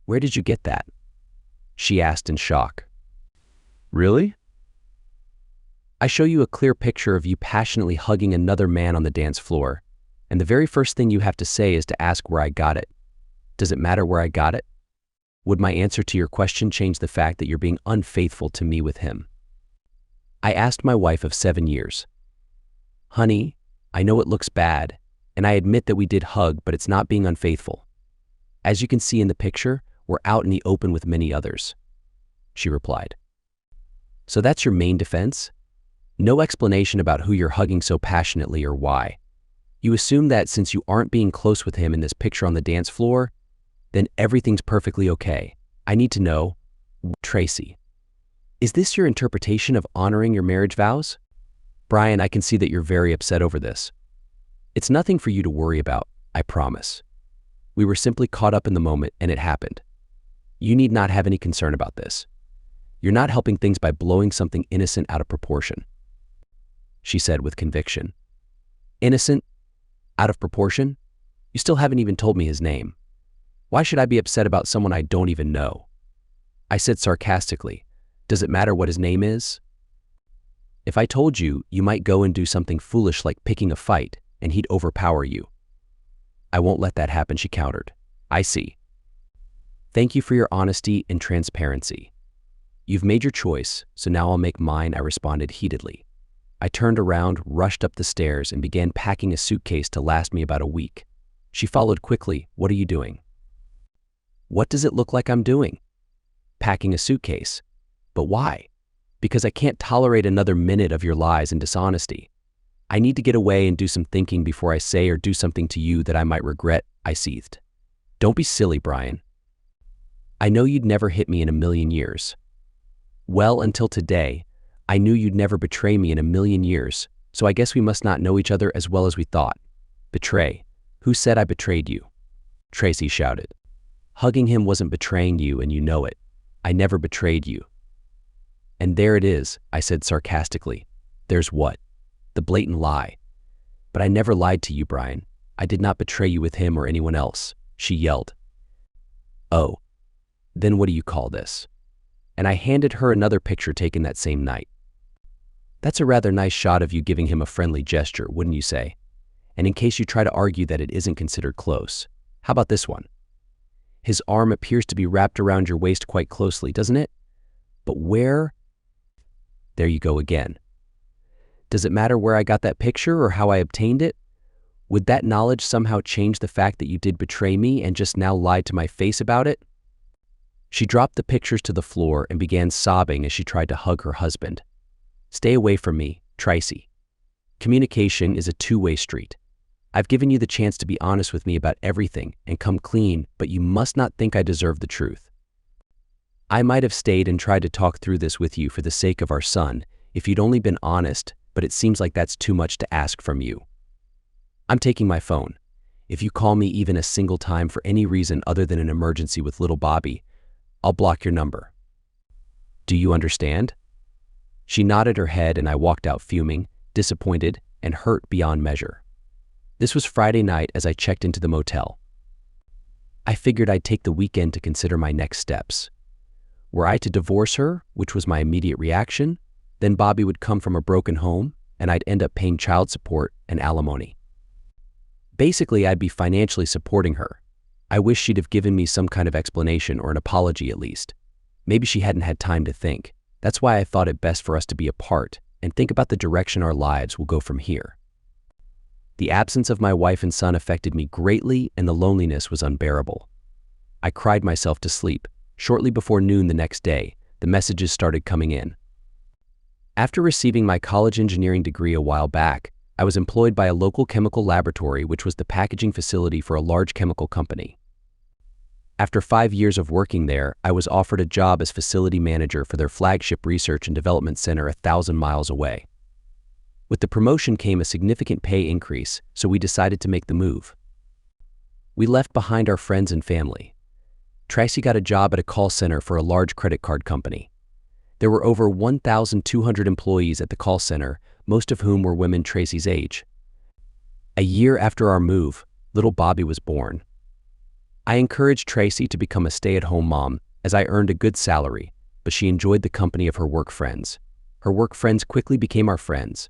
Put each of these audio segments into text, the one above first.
Where did you get that?" she asked in shock. Really? I show you a clear picture of you passionately hugging another man on the dance floor, and the very first thing you have to say is to ask where I got it. Does it matter where I got it? Would my answer to your question change the fact that you're being unfaithful to me with him? I asked my wife of 7 years. "Honey, I know it looks bad, and I admit that we did hug, but it's not being unfaithful. As you can see in the picture, we're out in the open with many others," she replied. "So that's your main defense? No explanation about who you're hugging so passionately or why. You assume that since you aren't being close with him in this picture on the dance floor, then everything's perfectly okay. I need to know, Tracy, is this your interpretation of honoring your marriage vows?" "Brian, I can see that you're very upset over this. It's nothing for you to worry about, I promise. We were simply caught up in the moment and it happened. You need not have any concern about this. You're not helping things by blowing something innocent out of proportion," she said with conviction. "Innocent? Out of proportion? You still haven't even told me his name. Why should I be upset about someone I don't even know?" I said sarcastically, "Does it matter what his name is? If I told you, you might go and do something foolish like picking a fight, and he'd overpower you." "I won't let that happen," she countered. "I see. Thank you for your honesty and transparency. You've made your choice, so now I'll make mine," I responded heatedly. I turned around, rushed up the stairs, and began packing a suitcase to last me about a week. She followed quickly. "What are you doing?" "What does it look like I'm doing?" "Packing a suitcase." "But why?" "Because I can't tolerate another minute of your lies and dishonesty. I need to get away and do some thinking before I say or do something to you that I might regret," I seethed. "Don't be silly, Brian. I know you'd never hit me in a million years." "Well, until today, I knew you'd never betray me in a million years, so I guess we must not know each other as well as we thought." "Betray? Who said I betrayed you?" Tracy shouted. "Hugging him wasn't betraying you, and you know it. I never betrayed you." "And there it is," I said sarcastically. "There's what? The blatant lie." "But I never lied to you, Brian. I did not betray you with him or anyone else," she yelled. "Oh, then what do you call this?" And I handed her another picture taken that same night. "That's a rather nice shot of you giving him a friendly gesture, wouldn't you say? And in case you try to argue that it isn't considered close, how about this one? His arm appears to be wrapped around your waist quite closely, doesn't it? But where?" There you go again. Does it matter where I got that picture or how I obtained it? Would that knowledge somehow change the fact that you did betray me and just now lied to my face about it? She dropped the pictures to the floor and began sobbing as she tried to hug her husband. "Stay away from me, Tracy. Communication is a two-way street. I've given you the chance to be honest with me about everything and come clean, but you must not think I deserve the truth. I might have stayed and tried to talk through this with you for the sake of our son if you'd only been honest, but it seems like that's too much to ask from you. I'm taking my phone. If you call me even a single time for any reason other than an emergency with little Bobby, I'll block your number. Do you understand?" She nodded her head and I walked out fuming, disappointed, and hurt beyond measure. This was Friday night as I checked into the motel. I figured I'd take the weekend to consider my next steps. Were I to divorce her, which was my immediate reaction, then Bobby would come from a broken home and I'd end up paying child support and alimony. Basically, I'd be financially supporting her. I wish she'd have given me some kind of explanation or an apology at least. Maybe she hadn't had time to think. That's why I thought it best for us to be apart and think about the direction our lives will go from here. The absence of my wife and son affected me greatly and the loneliness was unbearable. I cried myself to sleep. Shortly before noon the next day, the messages started coming in. After receiving my college engineering degree a while back, I was employed by a local chemical laboratory which was the packaging facility for a large chemical company. After 5 years of working there, I was offered a job as facility manager for their flagship research and development center 1,000 miles away. With the promotion came a significant pay increase, so we decided to make the move. We left behind our friends and family. Tracy got a job at a call center for a large credit card company. There were over 1,200 employees at the call center, most of whom were women Tracy's age. A year after our move, little Bobby was born. I encouraged Tracy to become a stay-at-home mom as I earned a good salary, but she enjoyed the company of her work friends. Her work friends quickly became our friends.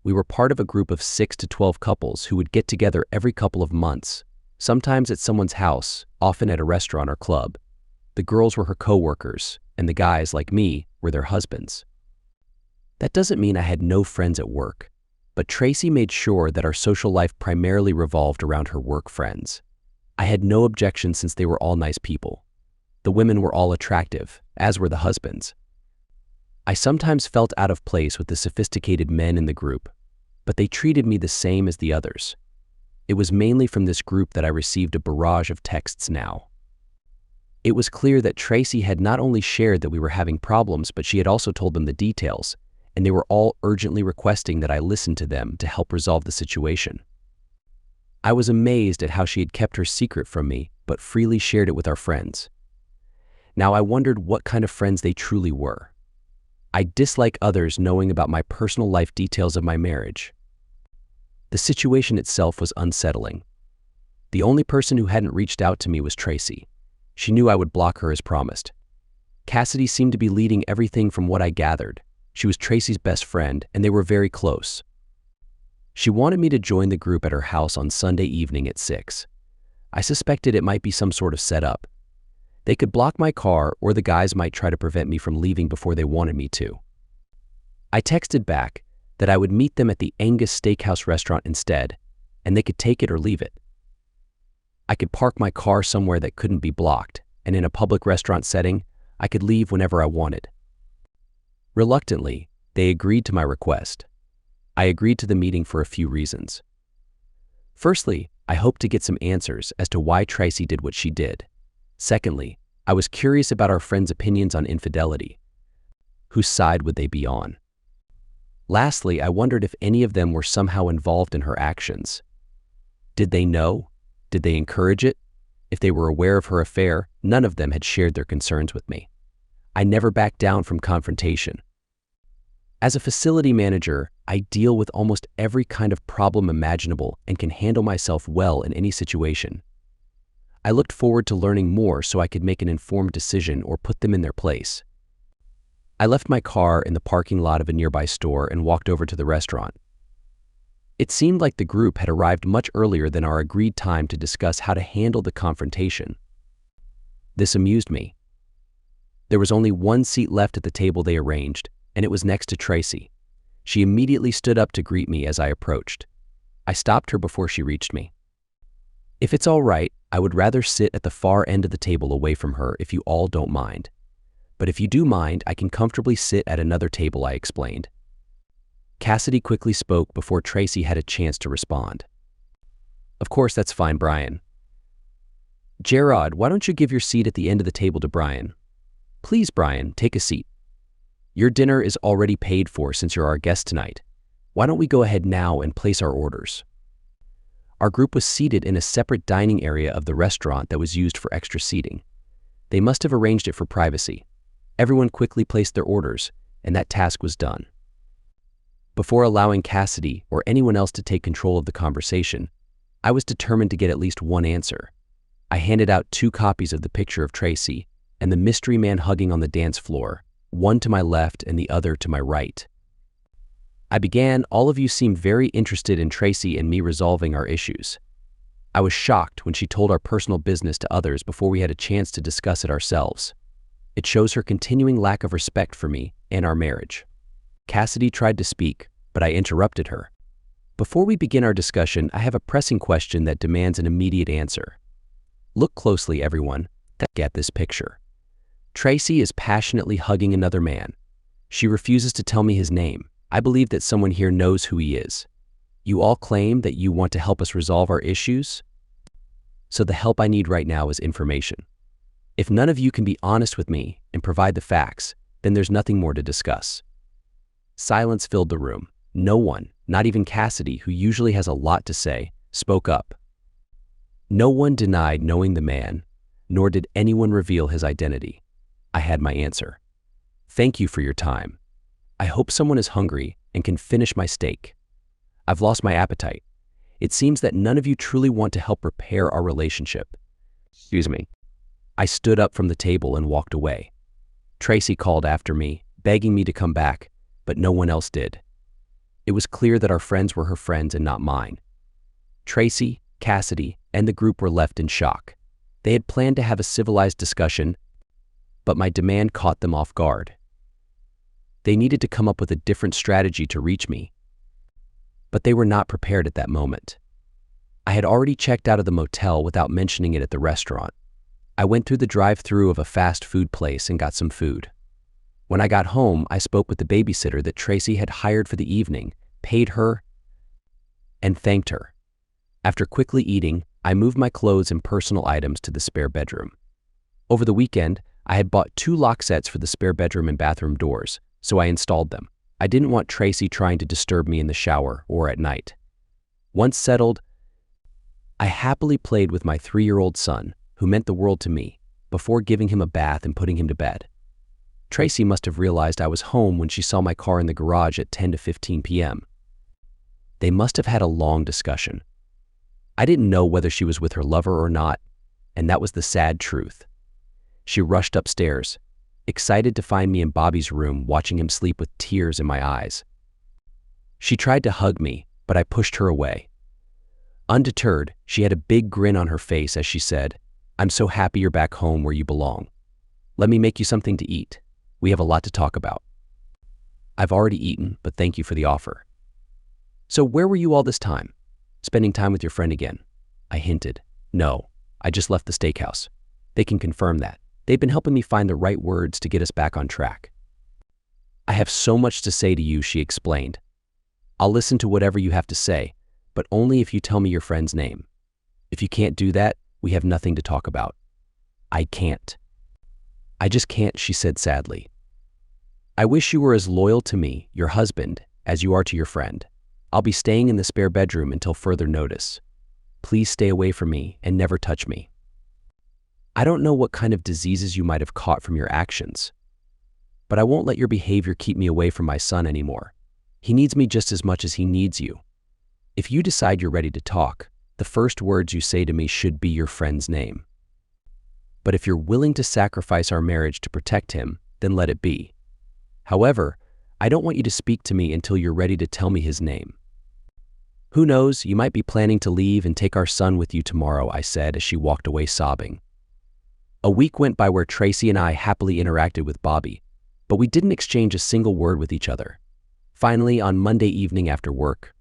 We were part of a group of 6 to 12 couples who would get together every couple of months, sometimes at someone's house, often at a restaurant or club. The girls were her co-workers, and the guys, like me, were their husbands. That doesn't mean I had no friends at work, but Tracy made sure that our social life primarily revolved around her work friends. I had no objection since they were all nice people. The women were all attractive, as were the husbands. I sometimes felt out of place with the sophisticated men in the group, but they treated me the same as the others. It was mainly from this group that I received a barrage of texts now. It was clear that Tracy had not only shared that we were having problems, but she had also told them the details, and they were all urgently requesting that I listen to them to help resolve the situation. I was amazed at how she had kept her secret from me, but freely shared it with our friends. Now I wondered what kind of friends they truly were. I dislike others knowing about my personal life details of my marriage. The situation itself was unsettling. The only person who hadn't reached out to me was Tracy. She knew I would block her as promised. Cassidy seemed to be leading everything from what I gathered. She was Tracy's best friend, and they were very close. She wanted me to join the group at her house on Sunday evening at 6. I suspected it might be some sort of setup. They could block my car, or the guys might try to prevent me from leaving before they wanted me to. I texted back that I would meet them at the Angus Steakhouse restaurant instead, and they could take it or leave it. I could park my car somewhere that couldn't be blocked, and in a public restaurant setting, I could leave whenever I wanted. Reluctantly, they agreed to my request. I agreed to the meeting for a few reasons. Firstly, I hoped to get some answers as to why Tracy did what she did. Secondly, I was curious about our friends' opinions on infidelity. Whose side would they be on? Lastly, I wondered if any of them were somehow involved in her actions. Did they know? Did they encourage it? If they were aware of her affair, none of them had shared their concerns with me. I never backed down from confrontation. As a facility manager, I deal with almost every kind of problem imaginable and can handle myself well in any situation. I looked forward to learning more so I could make an informed decision or put them in their place. I left my car in the parking lot of a nearby store and walked over to the restaurant. It seemed like the group had arrived much earlier than our agreed time to discuss how to handle the confrontation. This amused me. There was only one seat left at the table they arranged, and it was next to Tracy. She immediately stood up to greet me as I approached. I stopped her before she reached me. If it's all right, I would rather sit at the far end of the table away from her if you all don't mind. But if you do mind, I can comfortably sit at another table, I explained. Cassidy quickly spoke before Tracy had a chance to respond. Of course, that's fine, Brian. Gerard, why don't you give your seat at the end of the table to Brian? Please, Brian, take a seat. Your dinner is already paid for since you're our guest tonight. Why don't we go ahead now and place our orders? Our group was seated in a separate dining area of the restaurant that was used for extra seating. They must have arranged it for privacy. Everyone quickly placed their orders, and that task was done. Before allowing Cassidy or anyone else to take control of the conversation, I was determined to get at least one answer. I handed out 2 copies of the picture of Tracy and the mystery man hugging on the dance floor, one to my left and the other to my right. I began, all of you seemed very interested in Tracy and me resolving our issues. I was shocked when she told our personal business to others before we had a chance to discuss it ourselves. It shows her continuing lack of respect for me and our marriage. Cassidy tried to speak, but I interrupted her. Before we begin our discussion, I have a pressing question that demands an immediate answer. Look closely, everyone. Get this picture. Tracy is passionately hugging another man. She refuses to tell me his name. I believe that someone here knows who he is. You all claim that you want to help us resolve our issues? So the help I need right now is information. If none of you can be honest with me and provide the facts, then there's nothing more to discuss. Silence filled the room. No one, not even Cassidy, who usually has a lot to say, spoke up. No one denied knowing the man, nor did anyone reveal his identity. I had my answer. Thank you for your time. I hope someone is hungry and can finish my steak. I've lost my appetite. It seems that none of you truly want to help repair our relationship. Excuse me. I stood up from the table and walked away. Tracy called after me, begging me to come back, but no one else did. It was clear that our friends were her friends and not mine. Tracy, Cassidy, and the group were left in shock. They had planned to have a civilized discussion, but my demand caught them off guard. They needed to come up with a different strategy to reach me, but they were not prepared at that moment. I had already checked out of the motel without mentioning it at the restaurant. I went through the drive-thru of a fast food place and got some food. When I got home, I spoke with the babysitter that Tracy had hired for the evening, paid her, and thanked her. After quickly eating, I moved my clothes and personal items to the spare bedroom. Over the weekend, I had bought 2 lock sets for the spare bedroom and bathroom doors, so I installed them. I didn't want Tracy trying to disturb me in the shower or at night. Once settled, I happily played with my 3-year-old son, who meant the world to me, before giving him a bath and putting him to bed. Tracy must have realized I was home when she saw my car in the garage at 10 to 15 p.m. They must have had a long discussion. I didn't know whether she was with her lover or not, and that was the sad truth. She rushed upstairs, excited to find me in Bobby's room watching him sleep with tears in my eyes. She tried to hug me, but I pushed her away. Undeterred, she had a big grin on her face as she said, "I'm so happy you're back home where you belong. Let me make you something to eat. We have a lot to talk about." "I've already eaten, but thank you for the offer." "So where were you all this time? Spending time with your friend again?" I hinted. "No, I just left the steakhouse." They can confirm that. They've been helping me find the right words to get us back on track. "I have so much to say to you," she explained. "I'll listen to whatever you have to say, but only if you tell me your friend's name. If you can't do that, we have nothing to talk about." "I can't. I just can't," she said sadly. "I wish you were as loyal to me, your husband, as you are to your friend. I'll be staying in the spare bedroom until further notice. Please stay away from me and never touch me. I don't know what kind of diseases you might have caught from your actions, but I won't let your behavior keep me away from my son anymore. He needs me just as much as he needs you. If you decide you're ready to talk, the first words you say to me should be your friend's name. But if you're willing to sacrifice our marriage to protect him, then let it be. However, I don't want you to speak to me until you're ready to tell me his name. Who knows, you might be planning to leave and take our son with you tomorrow," I said as she walked away sobbing. A week went by where Tracy and I happily interacted with Bobby, but we didn't exchange a single word with each other. Finally, on Monday evening after work,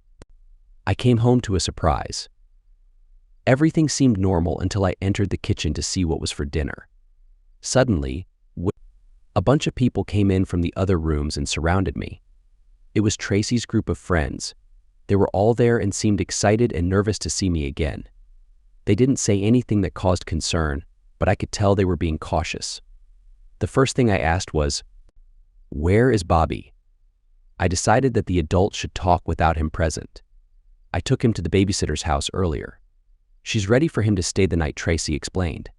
I came home to a surprise. Everything seemed normal until I entered the kitchen to see what was for dinner. Suddenly, a bunch of people came in from the other rooms and surrounded me. It was Tracy's group of friends. They were all there and seemed excited and nervous to see me again. They didn't say anything that caused concern, but I could tell they were being cautious. The first thing I asked was, "Where is Bobby?" I decided that the adult should talk without him present. I took him to the babysitter's house earlier. "She's ready for him to stay the night," Tracy explained.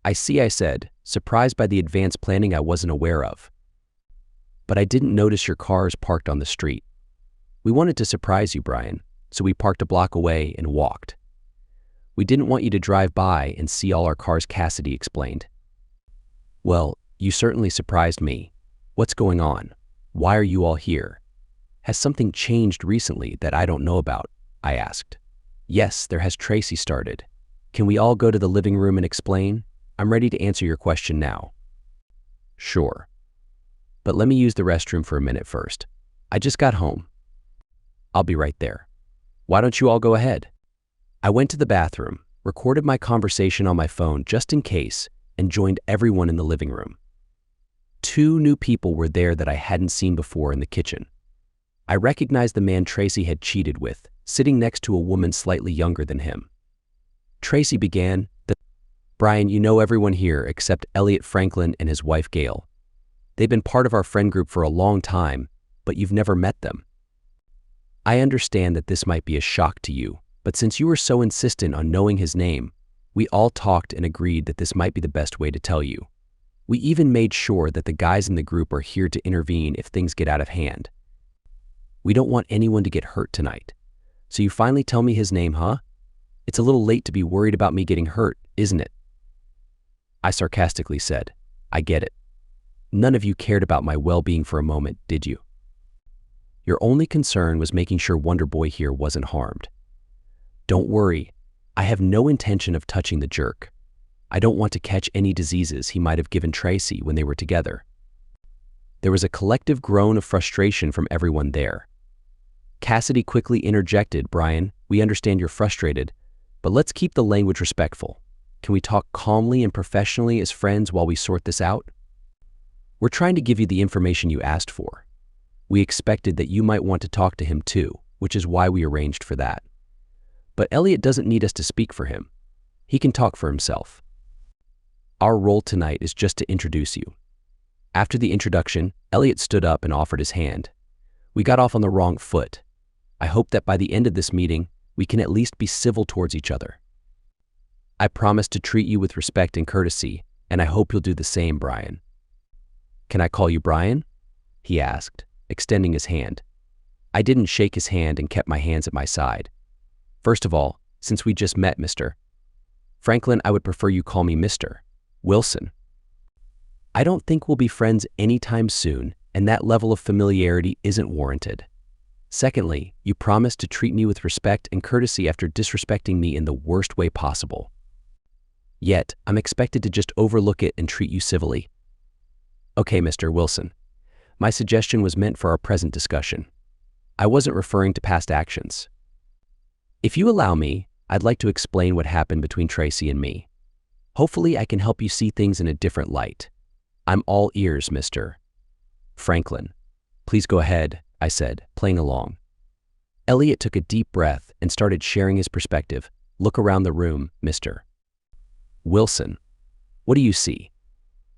"I see," I said, surprised by the advanced planning I wasn't aware of. "But I didn't notice your cars parked on the street. We wanted to surprise you, Brian, so we parked a block away and walked. We didn't want you to drive by and see all our cars," Cassidy explained. "Well, you certainly surprised me. What's going on? Why are you all here? Has something changed recently that I don't know about?" I asked. "Yes, there has," Tracy started. "Can we all go to the living room and explain? I'm ready to answer your question now." "Sure. But let me use the restroom for a minute first. I just got home." "I'll be right there." "Why don't you all go ahead?" I went to the bathroom, recorded my conversation on my phone just in case, and joined everyone in the living room. 2 new people were there that I hadn't seen before in the kitchen. I recognized the man Tracy had cheated with, sitting next to a woman slightly younger than him. Tracy began, "Brian, you know everyone here except Elliot Franklin and his wife Gail. They've been part of our friend group for a long time, but you've never met them. I understand that this might be a shock to you, but since you were so insistent on knowing his name, we all talked and agreed that this might be the best way to tell you. We even made sure that the guys in the group are here to intervene if things get out of hand. We don't want anyone to get hurt tonight. So you finally tell me his name, huh? It's a little late to be worried about me getting hurt, isn't it?" I sarcastically said. I get it. None of you cared about my well-being for a moment, did you? Your only concern was making sure Wonder Boy here wasn't harmed. Don't worry, I have no intention of touching the jerk. I don't want to catch any diseases he might have given Tracy when they were together. There was a collective groan of frustration from everyone there. Cassidy quickly interjected, Brian, we understand you're frustrated, but let's keep the language respectful. Can we talk calmly and professionally as friends while we sort this out? We're trying to give you the information you asked for. We expected that you might want to talk to him too, which is why we arranged for that. But Elliot doesn't need us to speak for him. He can talk for himself. Our role tonight is just to introduce you. After the introduction, Elliot stood up and offered his hand. We got off on the wrong foot. I hope that by the end of this meeting, we can at least be civil towards each other. I promise to treat you with respect and courtesy, and I hope you'll do the same, Brian. Can I call you Brian? He asked, extending his hand. I didn't shake his hand and kept my hands at my side. First of all, since we just met, Mr. Franklin, I would prefer you call me Mr. Wilson. I don't think we'll be friends anytime soon, and that level of familiarity isn't warranted. Secondly, you promised to treat me with respect and courtesy after disrespecting me in the worst way possible. Yet, I'm expected to just overlook it and treat you civilly. Okay, Mr. Wilson. My suggestion was meant for our present discussion. I wasn't referring to past actions. If you allow me, I'd like to explain what happened between Tracy and me. Hopefully, I can help you see things in a different light. I'm all ears, Mr. Franklin. Please go ahead, I said, playing along. Elliot took a deep breath and started sharing his perspective. Look around the room, Mr. Wilson. What do you see?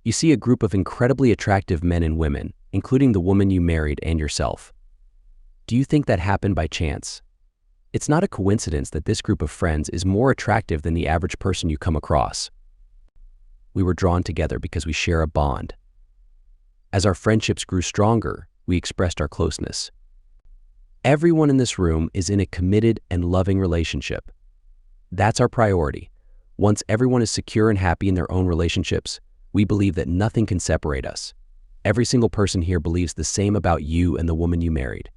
You see a group of incredibly attractive men and women, including the woman you married and yourself. Do you think that happened by chance? It's not a coincidence that this group of friends is more attractive than the average person you come across. We were drawn together because we share a bond. As our friendships grew stronger, we expressed our closeness. Everyone in this room is in a committed and loving relationship. That's our priority. Once everyone is secure and happy in their own relationships, we believe that nothing can separate us. Every single person here believes the same about you and the woman you married.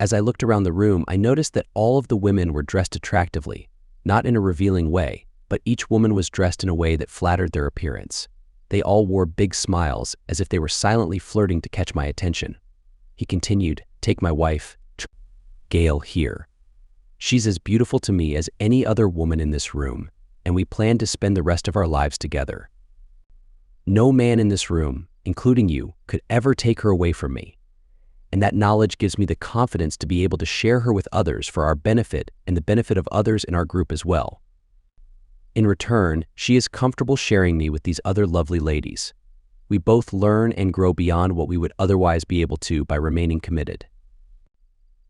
As I looked around the room, I noticed that all of the women were dressed attractively, not in a revealing way, but each woman was dressed in a way that flattered their appearance. They all wore big smiles, as if they were silently flirting to catch my attention. He continued, take my wife, Gail, here. She's as beautiful to me as any other woman in this room, and we plan to spend the rest of our lives together. No man in this room, including you, could ever take her away from me. And that knowledge gives me the confidence to be able to share her with others for our benefit and the benefit of others in our group as well. In return, she is comfortable sharing me with these other lovely ladies. We both learn and grow beyond what we would otherwise be able to by remaining committed.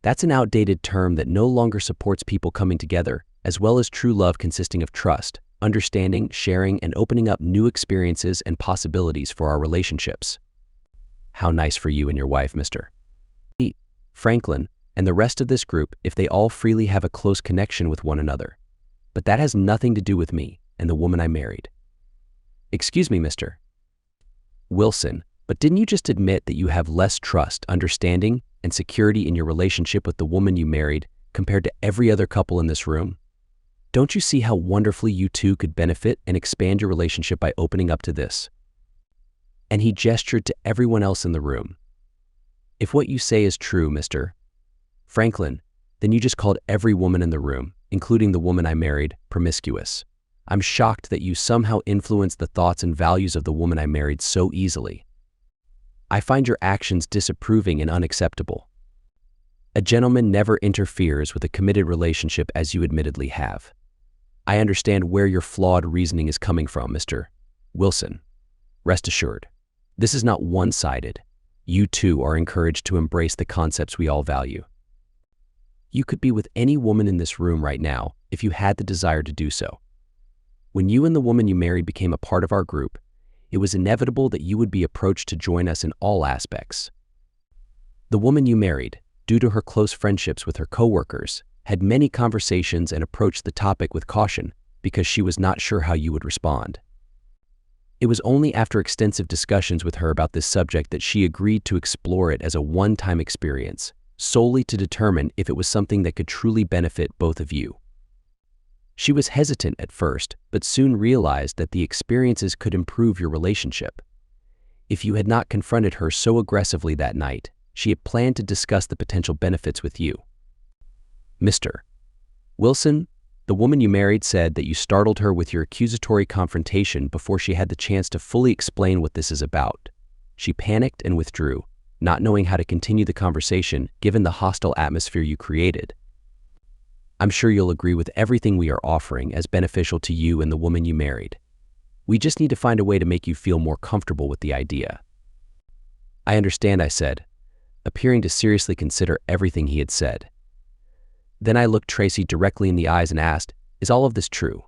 That's an outdated term that no longer supports people coming together, as well as true love consisting of trust, understanding, sharing, and opening up new experiences and possibilities for our relationships. How nice for you and your wife, Mr. Franklin, and the rest of this group if they all freely have a close connection with one another. But that has nothing to do with me and the woman I married. Excuse me, Mr. Wilson, but didn't you just admit that you have less trust, understanding, and security in your relationship with the woman you married compared to every other couple in this room? Don't you see how wonderfully you two could benefit and expand your relationship by opening up to this? And he gestured to everyone else in the room. If what you say is true, Mr. Franklin, then you just called every woman in the room, including the woman I married, promiscuous. I'm shocked that you somehow influenced the thoughts and values of the woman I married so easily. I find your actions disapproving and unacceptable. A gentleman never interferes with a committed relationship as you admittedly have. I understand where your flawed reasoning is coming from, Mr. Wilson. Rest assured, this is not one-sided. You too are encouraged to embrace the concepts we all value. You could be with any woman in this room right now if you had the desire to do so. When you and the woman you married became a part of our group, it was inevitable that you would be approached to join us in all aspects. The woman you married, due to her close friendships with her coworkers, had many conversations and approached the topic with caution because she was not sure how you would respond. It was only after extensive discussions with her about this subject that she agreed to explore it as a one-time experience, solely to determine if it was something that could truly benefit both of you. She was hesitant at first, but soon realized that the experiences could improve your relationship. If you had not confronted her so aggressively that night, she had planned to discuss the potential benefits with you. Mr. Wilson, the woman you married said that you startled her with your accusatory confrontation before she had the chance to fully explain what this is about. She panicked and withdrew, not knowing how to continue the conversation given the hostile atmosphere you created. I'm sure you'll agree with everything we are offering as beneficial to you and the woman you married. We just need to find a way to make you feel more comfortable with the idea. I understand, I said, appearing to seriously consider everything he had said. Then I looked Tracy directly in the eyes and asked, is all of this true?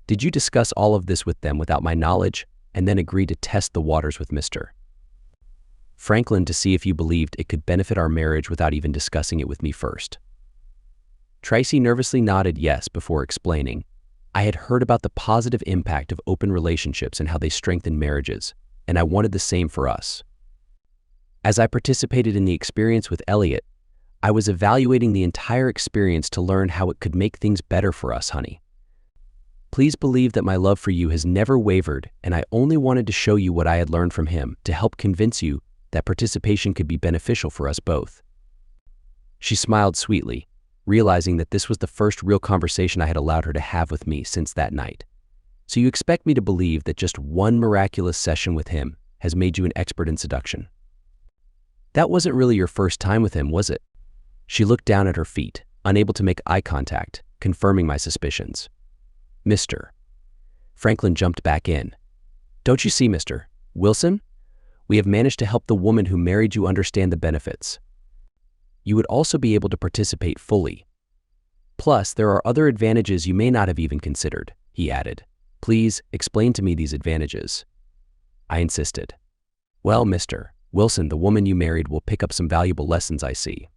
Did you discuss all of this with them without my knowledge and then agree to test the waters with Mr. Franklin to see if you believed it could benefit our marriage without even discussing it with me first? Tracy nervously nodded yes before explaining, I had heard about the positive impact of open relationships and how they strengthen marriages, and I wanted the same for us. As I participated in the experience with Elliot, I was evaluating the entire experience to learn how it could make things better for us, honey. Please believe that my love for you has never wavered, and I only wanted to show you what I had learned from him to help convince you that participation could be beneficial for us both. She smiled sweetly, realizing that this was the first real conversation I had allowed her to have with me since that night. So you expect me to believe that just one miraculous session with him has made you an expert in seduction? That wasn't really your first time with him, was it? She looked down at her feet, unable to make eye contact, confirming my suspicions. Mr. Franklin jumped back in. Don't you see, Mr. Wilson? We have managed to help the woman who married you understand the benefits. You would also be able to participate fully. Plus, there are other advantages you may not have even considered, he added. Please explain to me these advantages. I insisted. Well, Mr. Wilson, the woman you married will pick up some valuable lessons, I see.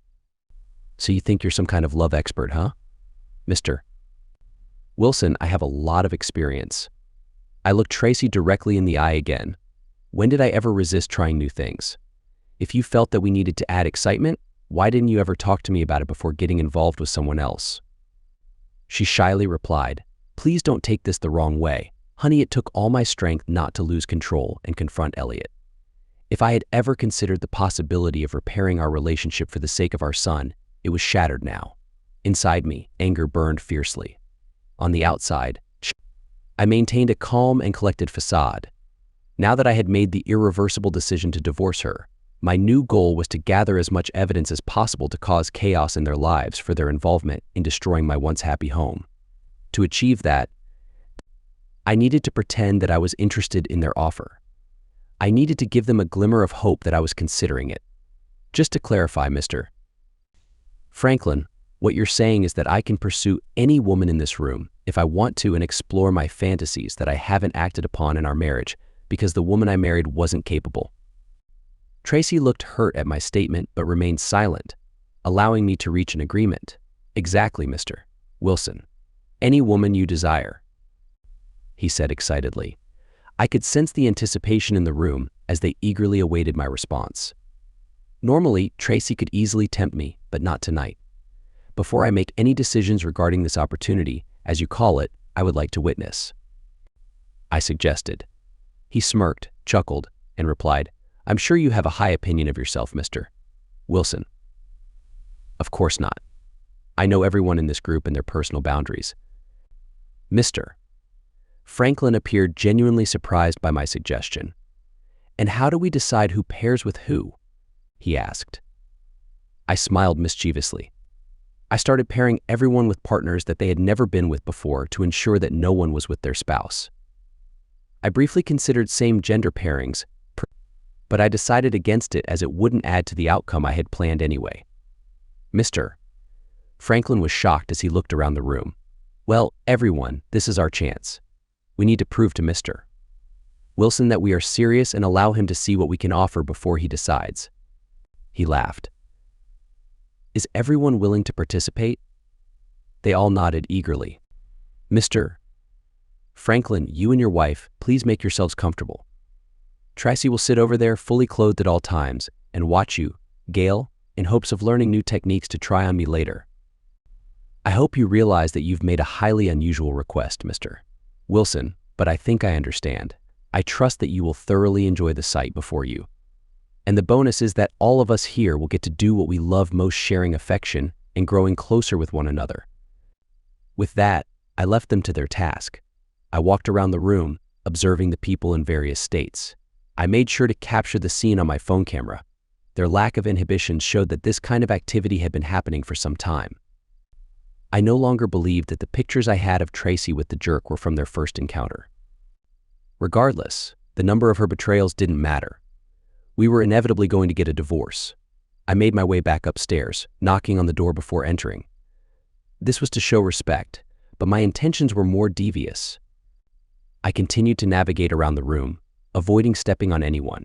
So you think you're some kind of love expert, huh? Mr. Wilson, I have a lot of experience. I looked Tracy directly in the eye again. When did I ever resist trying new things? If you felt that we needed to add excitement, why didn't you ever talk to me about it before getting involved with someone else? She shyly replied, Please don't take this the wrong way. Honey, it took all my strength not to lose control and confront Elliot. If I had ever considered the possibility of repairing our relationship for the sake of our son, it was shattered now. Inside me, anger burned fiercely. On the outside, I maintained a calm and collected facade. Now that I had made the irreversible decision to divorce her, my new goal was to gather as much evidence as possible to cause chaos in their lives for their involvement in destroying my once happy home. To achieve that, I needed to pretend that I was interested in their offer. I needed to give them a glimmer of hope that I was considering it. Just to clarify, Mr. Franklin, what you're saying is that I can pursue any woman in this room if I want to and explore my fantasies that I haven't acted upon in our marriage because the woman I married wasn't capable. Tracy looked hurt at my statement but remained silent, allowing me to reach an agreement. Exactly, Mr. Wilson. Any woman you desire, he said excitedly. I could sense the anticipation in the room as they eagerly awaited my response. Normally, Tracy could easily tempt me, but not tonight. Before I make any decisions regarding this opportunity, as you call it, I would like to witness, I suggested. He smirked, chuckled, and replied, I'm sure you have a high opinion of yourself, Mr. Wilson. Of course not. I know everyone in this group and their personal boundaries. Mr. Franklin appeared genuinely surprised by my suggestion. And how do we decide who pairs with who? He asked. I smiled mischievously. I started pairing everyone with partners that they had never been with before to ensure that no one was with their spouse. I briefly considered same-gender pairings, but I decided against it as it wouldn't add to the outcome I had planned anyway. Mr. Franklin was shocked as he looked around the room. Well, everyone, this is our chance. We need to prove to Mr. Wilson that we are serious and allow him to see what we can offer before he decides. He laughed. Is everyone willing to participate? They all nodded eagerly. Mr. Franklin, you and your wife, please make yourselves comfortable. Tracy will sit over there fully clothed at all times and watch you, Gail, in hopes of learning new techniques to try on me later. I hope you realize that you've made a highly unusual request, Mr. Wilson, but I think I understand. I trust that you will thoroughly enjoy the sight before you. And the bonus is that all of us here will get to do what we love most, sharing affection and growing closer with one another. With that, I left them to their task. I walked around the room, observing the people in various states. I made sure to capture the scene on my phone camera. Their lack of inhibitions showed that this kind of activity had been happening for some time. I no longer believed that the pictures I had of Tracy with the jerk were from their first encounter. Regardless, the number of her betrayals didn't matter. We were inevitably going to get a divorce. I made my way back upstairs, knocking on the door before entering. This was to show respect, but my intentions were more devious. I continued to navigate around the room, avoiding stepping on anyone.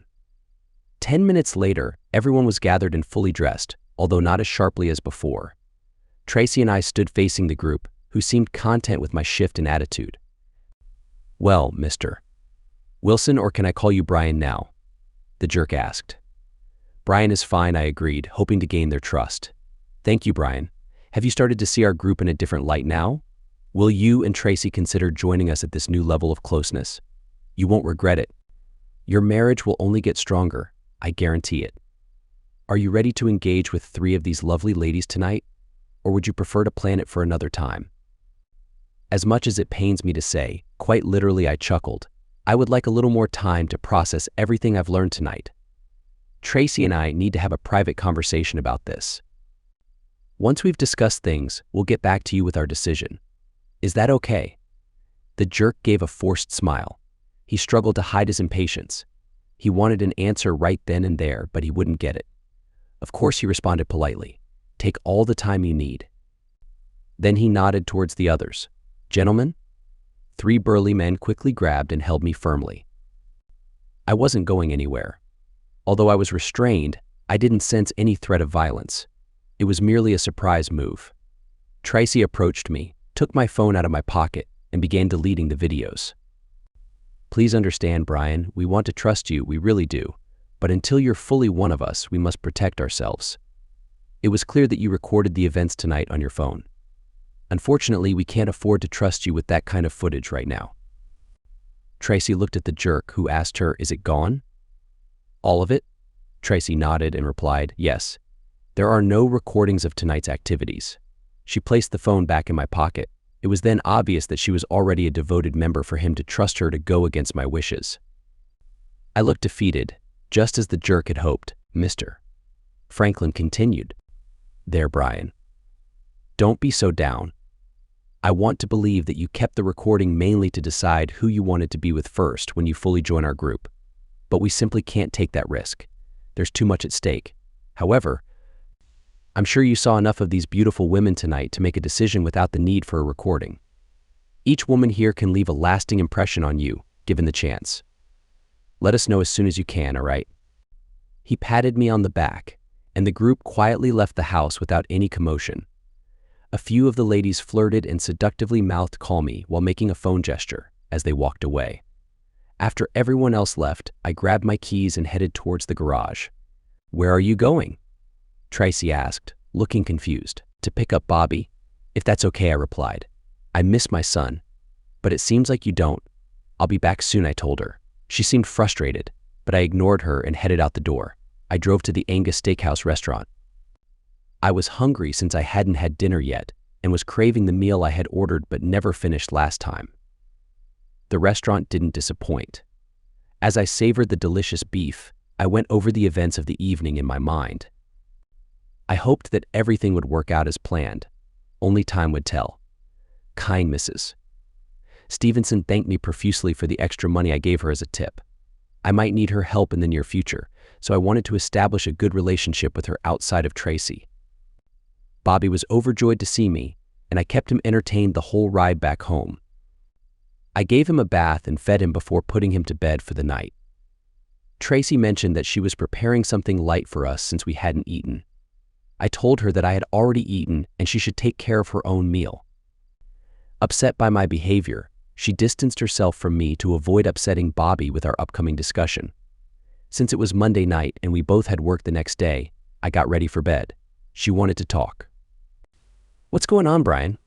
10 minutes later, everyone was gathered and fully dressed, although not as sharply as before. Tracy and I stood facing the group, who seemed content with my shift in attitude. "Well, Mr. Wilson, or can I call you Brian now?" the jerk asked. "Brian is fine," I agreed, hoping to gain their trust. "Thank you, Brian. Have you started to see our group in a different light now? Will you and Tracy consider joining us at this new level of closeness? You won't regret it. Your marriage will only get stronger, I guarantee it. Are you ready to engage with 3 of these lovely ladies tonight, or would you prefer to plan it for another time?" As much as it pains me to say, quite literally I chuckled. I would like a little more time to process everything I've learned tonight. Tracy and I need to have a private conversation about this. Once we've discussed things, we'll get back to you with our decision. Is that okay? The jerk gave a forced smile. He struggled to hide his impatience. He wanted an answer right then and there, but he wouldn't get it. Of course, he responded politely. "Take all the time you need." Then he nodded towards the others. "Gentlemen?" 3 burly men quickly grabbed and held me firmly. I wasn't going anywhere. Although I was restrained, I didn't sense any threat of violence. It was merely a surprise move. Tracy approached me, took my phone out of my pocket, and began deleting the videos. "Please understand, Brian, we want to trust you, we really do. But until you're fully one of us, we must protect ourselves. It was clear that you recorded the events tonight on your phone. Unfortunately, we can't afford to trust you with that kind of footage right now." Tracy looked at the jerk, who asked her, "Is it gone?" "All of it?" Tracy nodded and replied, "Yes. There are no recordings of tonight's activities." She placed the phone back in my pocket. It was then obvious that she was already a devoted member for him to trust her to go against my wishes. I looked defeated, just as the jerk had hoped. "Mr. Franklin continued, "There, Brian. Don't be so down. I want to believe that you kept the recording mainly to decide who you wanted to be with first when you fully join our group. But we simply can't take that risk. There's too much at stake. However, I'm sure you saw enough of these beautiful women tonight to make a decision without the need for a recording. Each woman here can leave a lasting impression on you, given the chance. Let us know as soon as you can, all right?" He patted me on the back, and the group quietly left the house without any commotion. A few of the ladies flirted and seductively mouthed "call me" while making a phone gesture as they walked away. After everyone else left, I grabbed my keys and headed towards the garage. "Where are you going?" Tracy asked, looking confused. "To pick up Bobby." "If that's okay," I replied. "I miss my son." "But it seems like you don't." "I'll be back soon," I told her. She seemed frustrated, but I ignored her and headed out the door. I drove to the Angus Steakhouse restaurant. I was hungry since I hadn't had dinner yet and was craving the meal I had ordered but never finished last time. The restaurant didn't disappoint. As I savored the delicious beef, I went over the events of the evening in my mind. I hoped that everything would work out as planned. Only time would tell. Kind Mrs. Stevenson thanked me profusely for the extra money I gave her as a tip. I might need her help in the near future, so I wanted to establish a good relationship with her outside of Tracy. Bobby was overjoyed to see me, and I kept him entertained the whole ride back home. I gave him a bath and fed him before putting him to bed for the night. Tracy mentioned that she was preparing something light for us since we hadn't eaten. I told her that I had already eaten and she should take care of her own meal. Upset by my behavior, She distanced herself from me to avoid upsetting Bobby with our upcoming discussion. Since it was Monday night and we both had work the next day, I got ready for bed. She wanted to talk. "What's going on, Brian?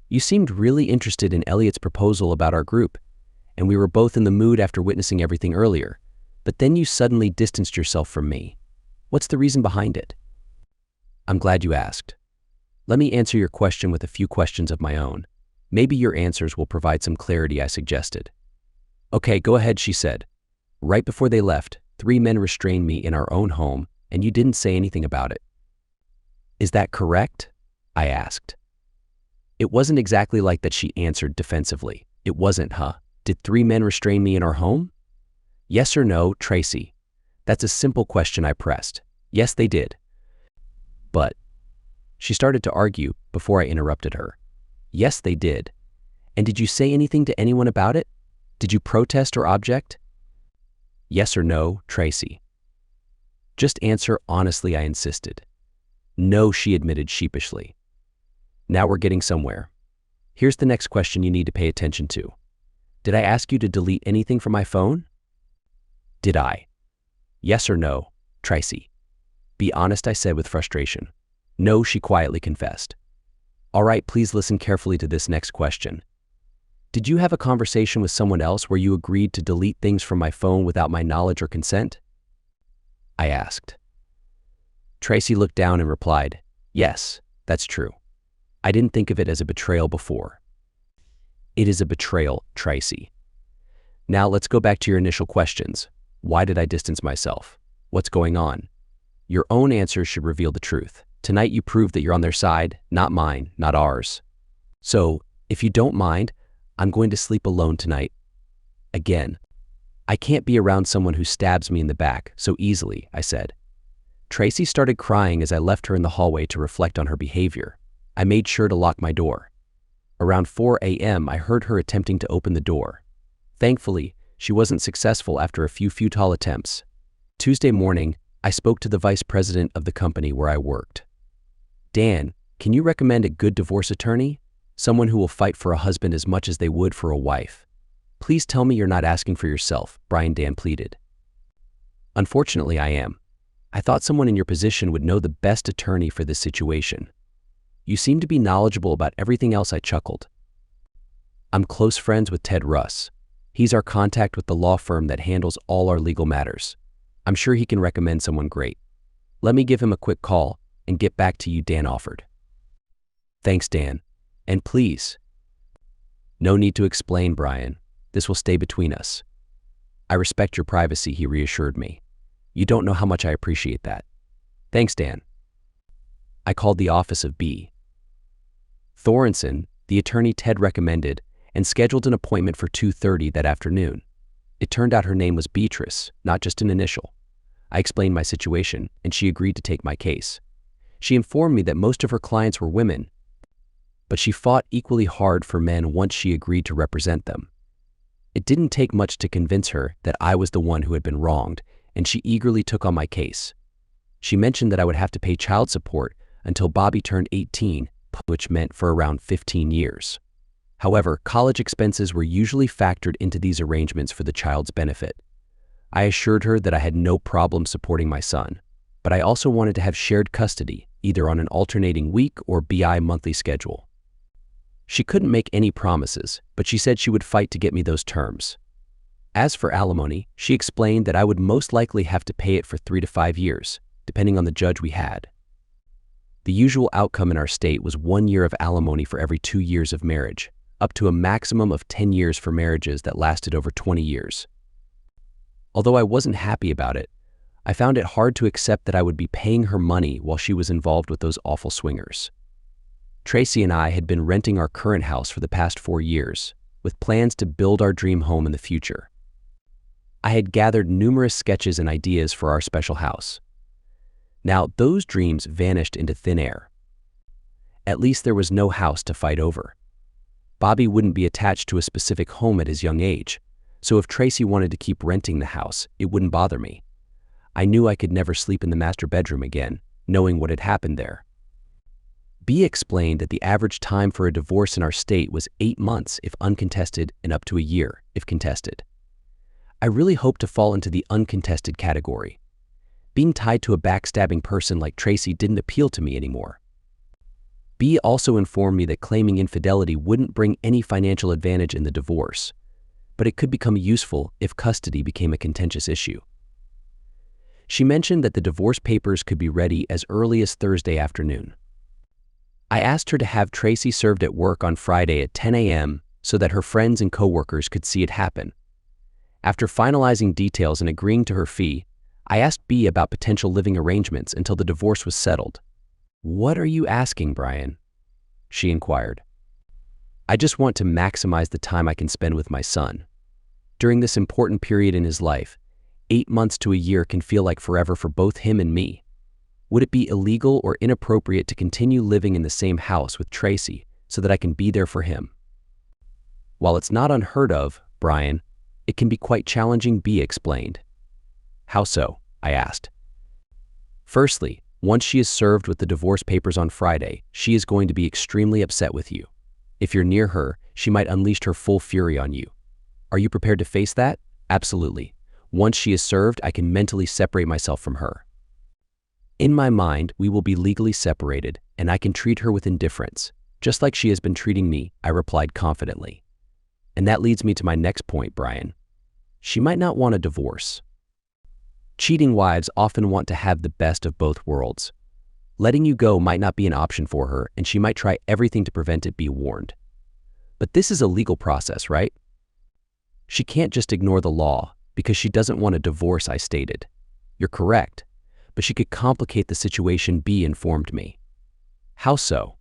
You seemed really interested in Elliot's proposal about our group, and we were both in the mood after witnessing everything earlier, but then you suddenly distanced yourself from me. What's the reason behind it?" "I'm glad you asked. Let me answer your question with a few questions of my own. Maybe your answers will provide some clarity," I suggested. "Okay, go ahead," she said. "Right before they left, 3 men restrained me in our own home, and you didn't say anything about it." "Is that correct?" I asked. It wasn't exactly like that, she answered defensively. "It wasn't, huh? Did 3 men restrain me in our home?" "Yes or no, Tracy?" "That's a simple question," I pressed. "Yes, they did." "But..." She started to argue before I interrupted her. "Yes, they did. And did you say anything to anyone about it? Did you protest or object?" "Yes or no, Tracy?" "Just answer honestly," I insisted. "No," she admitted sheepishly. "Now we're getting somewhere. Here's the next question you need to pay attention to. Did I ask you to delete anything from my phone?" "Did I? Yes or no, Tracy?" "Be honest," I said with frustration. "No," she quietly confessed. "All right, please listen carefully to this next question. Did you have a conversation with someone else where you agreed to delete things from my phone without my knowledge or consent?" I asked. Tracy looked down and replied, "Yes, that's true. I didn't think of it as a betrayal before." "It is a betrayal, Tracy. Now let's go back to your initial questions. Why did I distance myself? What's going on? Your own answers should reveal the truth. Tonight you proved that you're on their side, not mine, not ours. So, if you don't mind, I'm going to sleep alone tonight. Again. I can't be around someone who stabs me in the back so easily," I said. Tracy started crying as I left her in the hallway to reflect on her behavior. I made sure to lock my door. Around 4 a.m., I heard her attempting to open the door. Thankfully, she wasn't successful after a few futile attempts. Tuesday morning, I spoke to the vice president of the company where I worked. "Dan, can you recommend a good divorce attorney? Someone who will fight for a husband as much as they would for a wife. Please tell me you're not asking for yourself," Dan pleaded. "Unfortunately, I am. I thought someone in your position would know the best attorney for this situation. You seem to be knowledgeable about everything else," I chuckled. "I'm close friends with Ted Russ. He's our contact with the law firm that handles all our legal matters. I'm sure he can recommend someone great. Let me give him a quick call and get back to you," Dan offered. "Thanks, Dan. And please..." "No need to explain, Brian. This will stay between us." "I respect your privacy," he reassured me. "You don't know how much I appreciate that." "Thanks, Dan." I called the office of B. Thorenson, the attorney Ted recommended, and scheduled an appointment for 2:30 that afternoon. It turned out her name was Beatrice, not just an initial. I explained my situation, and she agreed to take my case. She informed me that most of her clients were women, but she fought equally hard for men once she agreed to represent them. It didn't take much to convince her that I was the one who had been wronged, and she eagerly took on my case. She mentioned that I would have to pay child support until Bobby turned 18, which meant for around 15 years. However, college expenses were usually factored into these arrangements for the child's benefit. I assured her that I had no problem supporting my son, but I also wanted to have shared custody, either on an alternating week or BI monthly schedule. She couldn't make any promises, but she said she would fight to get me those terms. As for alimony, she explained that I would most likely have to pay it for 3 to 5 years, depending on the judge we had. The usual outcome in our state was 1 year of alimony for every 2 years of marriage, up to a maximum of 10 years for marriages that lasted over 20 years. Although I wasn't happy about it, I found it hard to accept that I would be paying her money while she was involved with those awful swingers. Tracy and I had been renting our current house for the past 4 years, with plans to build our dream home in the future. I had gathered numerous sketches and ideas for our special house. Now, those dreams vanished into thin air. At least there was no house to fight over. Bobby wouldn't be attached to a specific home at his young age, so if Tracy wanted to keep renting the house, it wouldn't bother me. I knew I could never sleep in the master bedroom again, knowing what had happened there. B explained that the average time for a divorce in our state was 8 months if uncontested and up to a year if contested. I really hope to fall into the uncontested category. Being tied to a backstabbing person like Tracy didn't appeal to me anymore. B also informed me that claiming infidelity wouldn't bring any financial advantage in the divorce, but it could become useful if custody became a contentious issue. She mentioned that the divorce papers could be ready as early as Thursday afternoon. I asked her to have Tracy served at work on Friday at 10 a.m. so that her friends and coworkers could see it happen. After finalizing details and agreeing to her fee, I asked B about potential living arrangements until the divorce was settled. "What are you asking, Brian?" she inquired. "I just want to maximize the time I can spend with my son. During this important period in his life, 8 months to a year can feel like forever for both him and me. Would it be illegal or inappropriate to continue living in the same house with Tracy so that I can be there for him?" "While it's not unheard of, Brian, it can be quite challenging," B explained. "How so?" I asked. "Firstly, once she is served with the divorce papers on Friday, she is going to be extremely upset with you. If you're near her, she might unleash her full fury on you. Are you prepared to face that?" "Absolutely. Once she is served, I can mentally separate myself from her. In my mind, we will be legally separated, and I can treat her with indifference, just like she has been treating me," I replied confidently. "And that leads me to my next point, Brian. She might not want a divorce. Cheating wives often want to have the best of both worlds. Letting you go might not be an option for her, and she might try everything to prevent it, be warned. But this is a legal process, right? She can't just ignore the law because she doesn't want a divorce," I stated. "You're correct, but she could complicate the situation," B informed me. "How so?"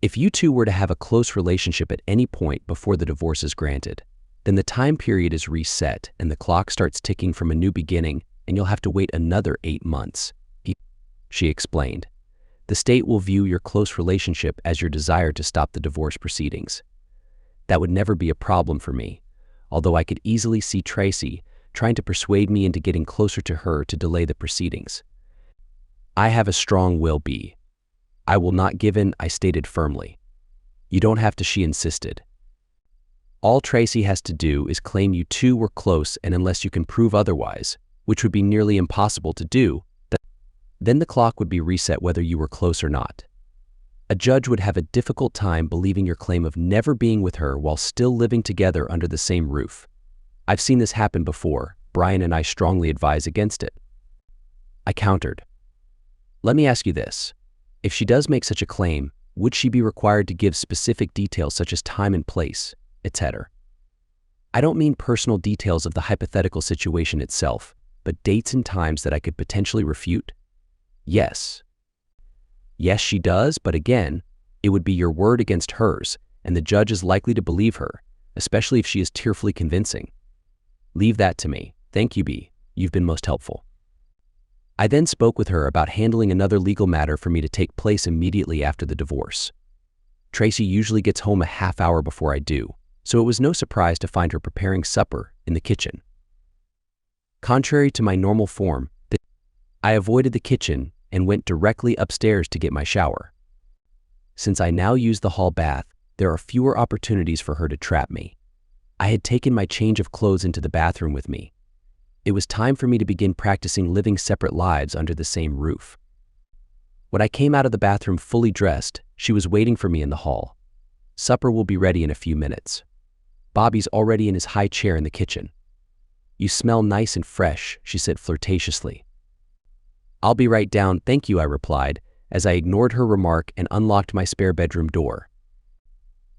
"If you two were to have a close relationship at any point before the divorce is granted, then the time period is reset and the clock starts ticking from a new beginning, and you'll have to wait another 8 months, she explained. "The state will view your close relationship as your desire to stop the divorce proceedings. That would never be a problem for me, although I could easily see Tracy trying to persuade me into getting closer to her to delay the proceedings. I have a strong will, B. I will not give in," I stated firmly. "You don't have to," she insisted. "All Tracy has to do is claim you two were close, and unless you can prove otherwise, which would be nearly impossible to do, then the clock would be reset whether you were close or not. A judge would have a difficult time believing your claim of never being with her while still living together under the same roof. I've seen this happen before. Brian and I strongly advise against it." I countered. "Let me ask you this. If she does make such a claim, would she be required to give specific details such as time and place, etc.? I don't mean personal details of the hypothetical situation itself, but dates and times that I could potentially refute?" "Yes. Yes, she does, but again, it would be your word against hers, and the judge is likely to believe her, especially if she is tearfully convincing. Leave that to me. Thank you, B. You've been most helpful." I then spoke with her about handling another legal matter for me to take place immediately after the divorce. Tracy usually gets home a half hour before I do, so it was no surprise to find her preparing supper in the kitchen. Contrary to my normal form, I avoided the kitchen and went directly upstairs to get my shower. Since I now use the hall bath, there are fewer opportunities for her to trap me. I had taken my change of clothes into the bathroom with me. It was time for me to begin practicing living separate lives under the same roof. When I came out of the bathroom fully dressed, she was waiting for me in the hall. "Supper will be ready in a few minutes. Bobby's already in his high chair in the kitchen. You smell nice and fresh," she said flirtatiously. "I'll be right down, thank you," I replied, as I ignored her remark and unlocked my spare bedroom door.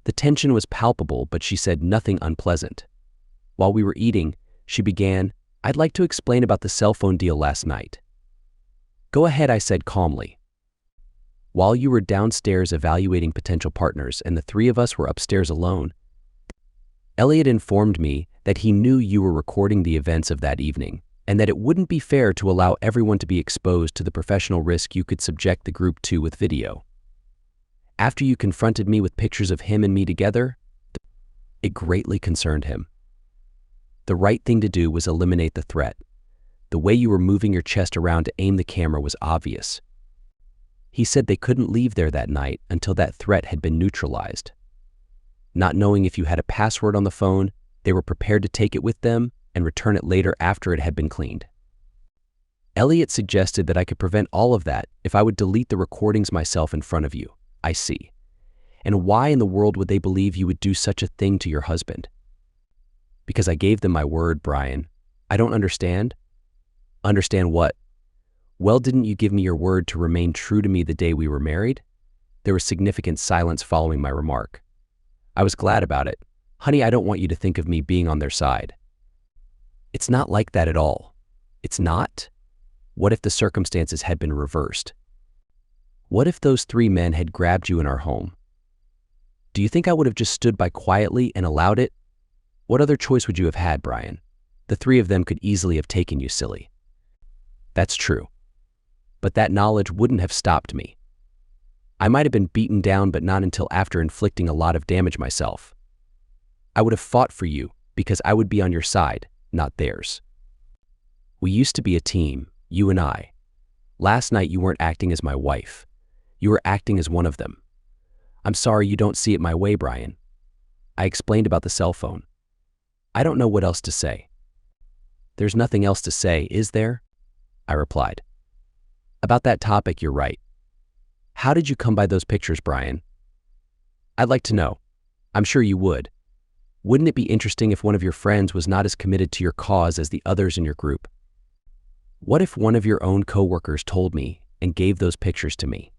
The tension was palpable, but she said nothing unpleasant. While we were eating, she began, "I'd like to explain about the cell phone deal last night." "Go ahead," I said calmly. "While you were downstairs evaluating potential partners and the three of us were upstairs alone, Elliot informed me that he knew you were recording the events of that evening, and that it wouldn't be fair to allow everyone to be exposed to the professional risk you could subject the group to with video. After you confronted me with pictures of him and me together, it greatly concerned him. The right thing to do was eliminate the threat. The way you were moving your chest around to aim the camera was obvious. He said they couldn't leave there that night until that threat had been neutralized. Not knowing if you had a password on the phone, they were prepared to take it with them and return it later after it had been cleaned. Elliot suggested that I could prevent all of that if I would delete the recordings myself in front of you. I see. And why in the world would they believe you would do such a thing to your husband? Because I gave them my word, Brian. I don't understand. Understand what? Well, didn't you give me your word to remain true to me the day we were married? There was significant silence following my remark. I was glad about it. Honey, I don't want you to think of me being on their side. It's not like that at all. It's not? What if the circumstances had been reversed? What if those 3 men had grabbed you in our home? Do you think I would have just stood by quietly and allowed it? What other choice would you have had, Brian? The 3 of them could easily have taken you, silly. That's true. But that knowledge wouldn't have stopped me. I might have been beaten down, but not until after inflicting a lot of damage myself. I would have fought for you because I would be on your side, not theirs. We used to be a team, you and I. Last night you weren't acting as my wife. You were acting as one of them. I'm sorry you don't see it my way, Brian. I explained about the cell phone. I don't know what else to say. There's nothing else to say, is there? I replied. About that topic, you're right. How did you come by those pictures, Brian? I'd like to know. I'm sure you would. Wouldn't it be interesting if one of your friends was not as committed to your cause as the others in your group? What if one of your own coworkers told me and gave those pictures to me?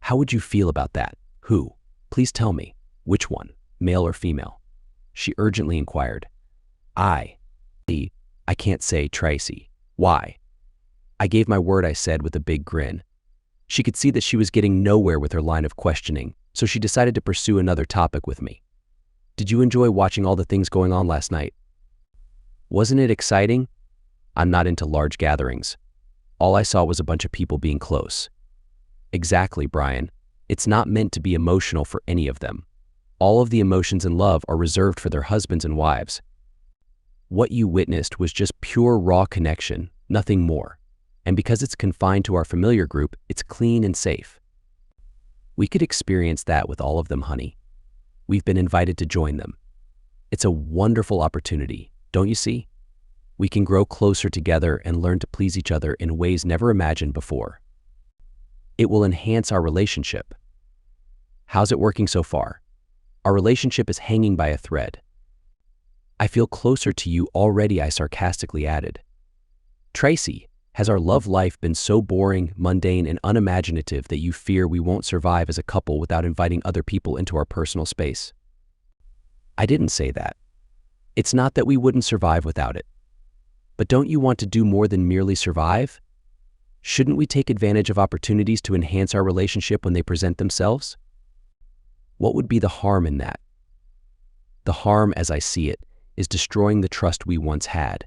How would you feel about that? Who? Please tell me. Which one, male or female? She urgently inquired. I can't say, Tracy. Why? I gave my word, I said with a big grin. She could see that she was getting nowhere with her line of questioning, so she decided to pursue another topic with me. Did you enjoy watching all the things going on last night? Wasn't it exciting? I'm not into large gatherings. All I saw was a bunch of people being close. Exactly, Brian. It's not meant to be emotional for any of them. All of the emotions and love are reserved for their husbands and wives. What you witnessed was just pure raw connection, nothing more. And because it's confined to our familiar group, it's clean and safe. We could experience that with all of them, honey. We've been invited to join them. It's a wonderful opportunity, don't you see? We can grow closer together and learn to please each other in ways never imagined before. It will enhance our relationship. How's it working so far? Our relationship is hanging by a thread. I feel closer to you already, I sarcastically added. Tracy, has our love life been so boring, mundane, and unimaginative that you fear we won't survive as a couple without inviting other people into our personal space? I didn't say that. It's not that we wouldn't survive without it. But don't you want to do more than merely survive? Shouldn't we take advantage of opportunities to enhance our relationship when they present themselves? What would be the harm in that? The harm, as I see it, is destroying the trust we once had.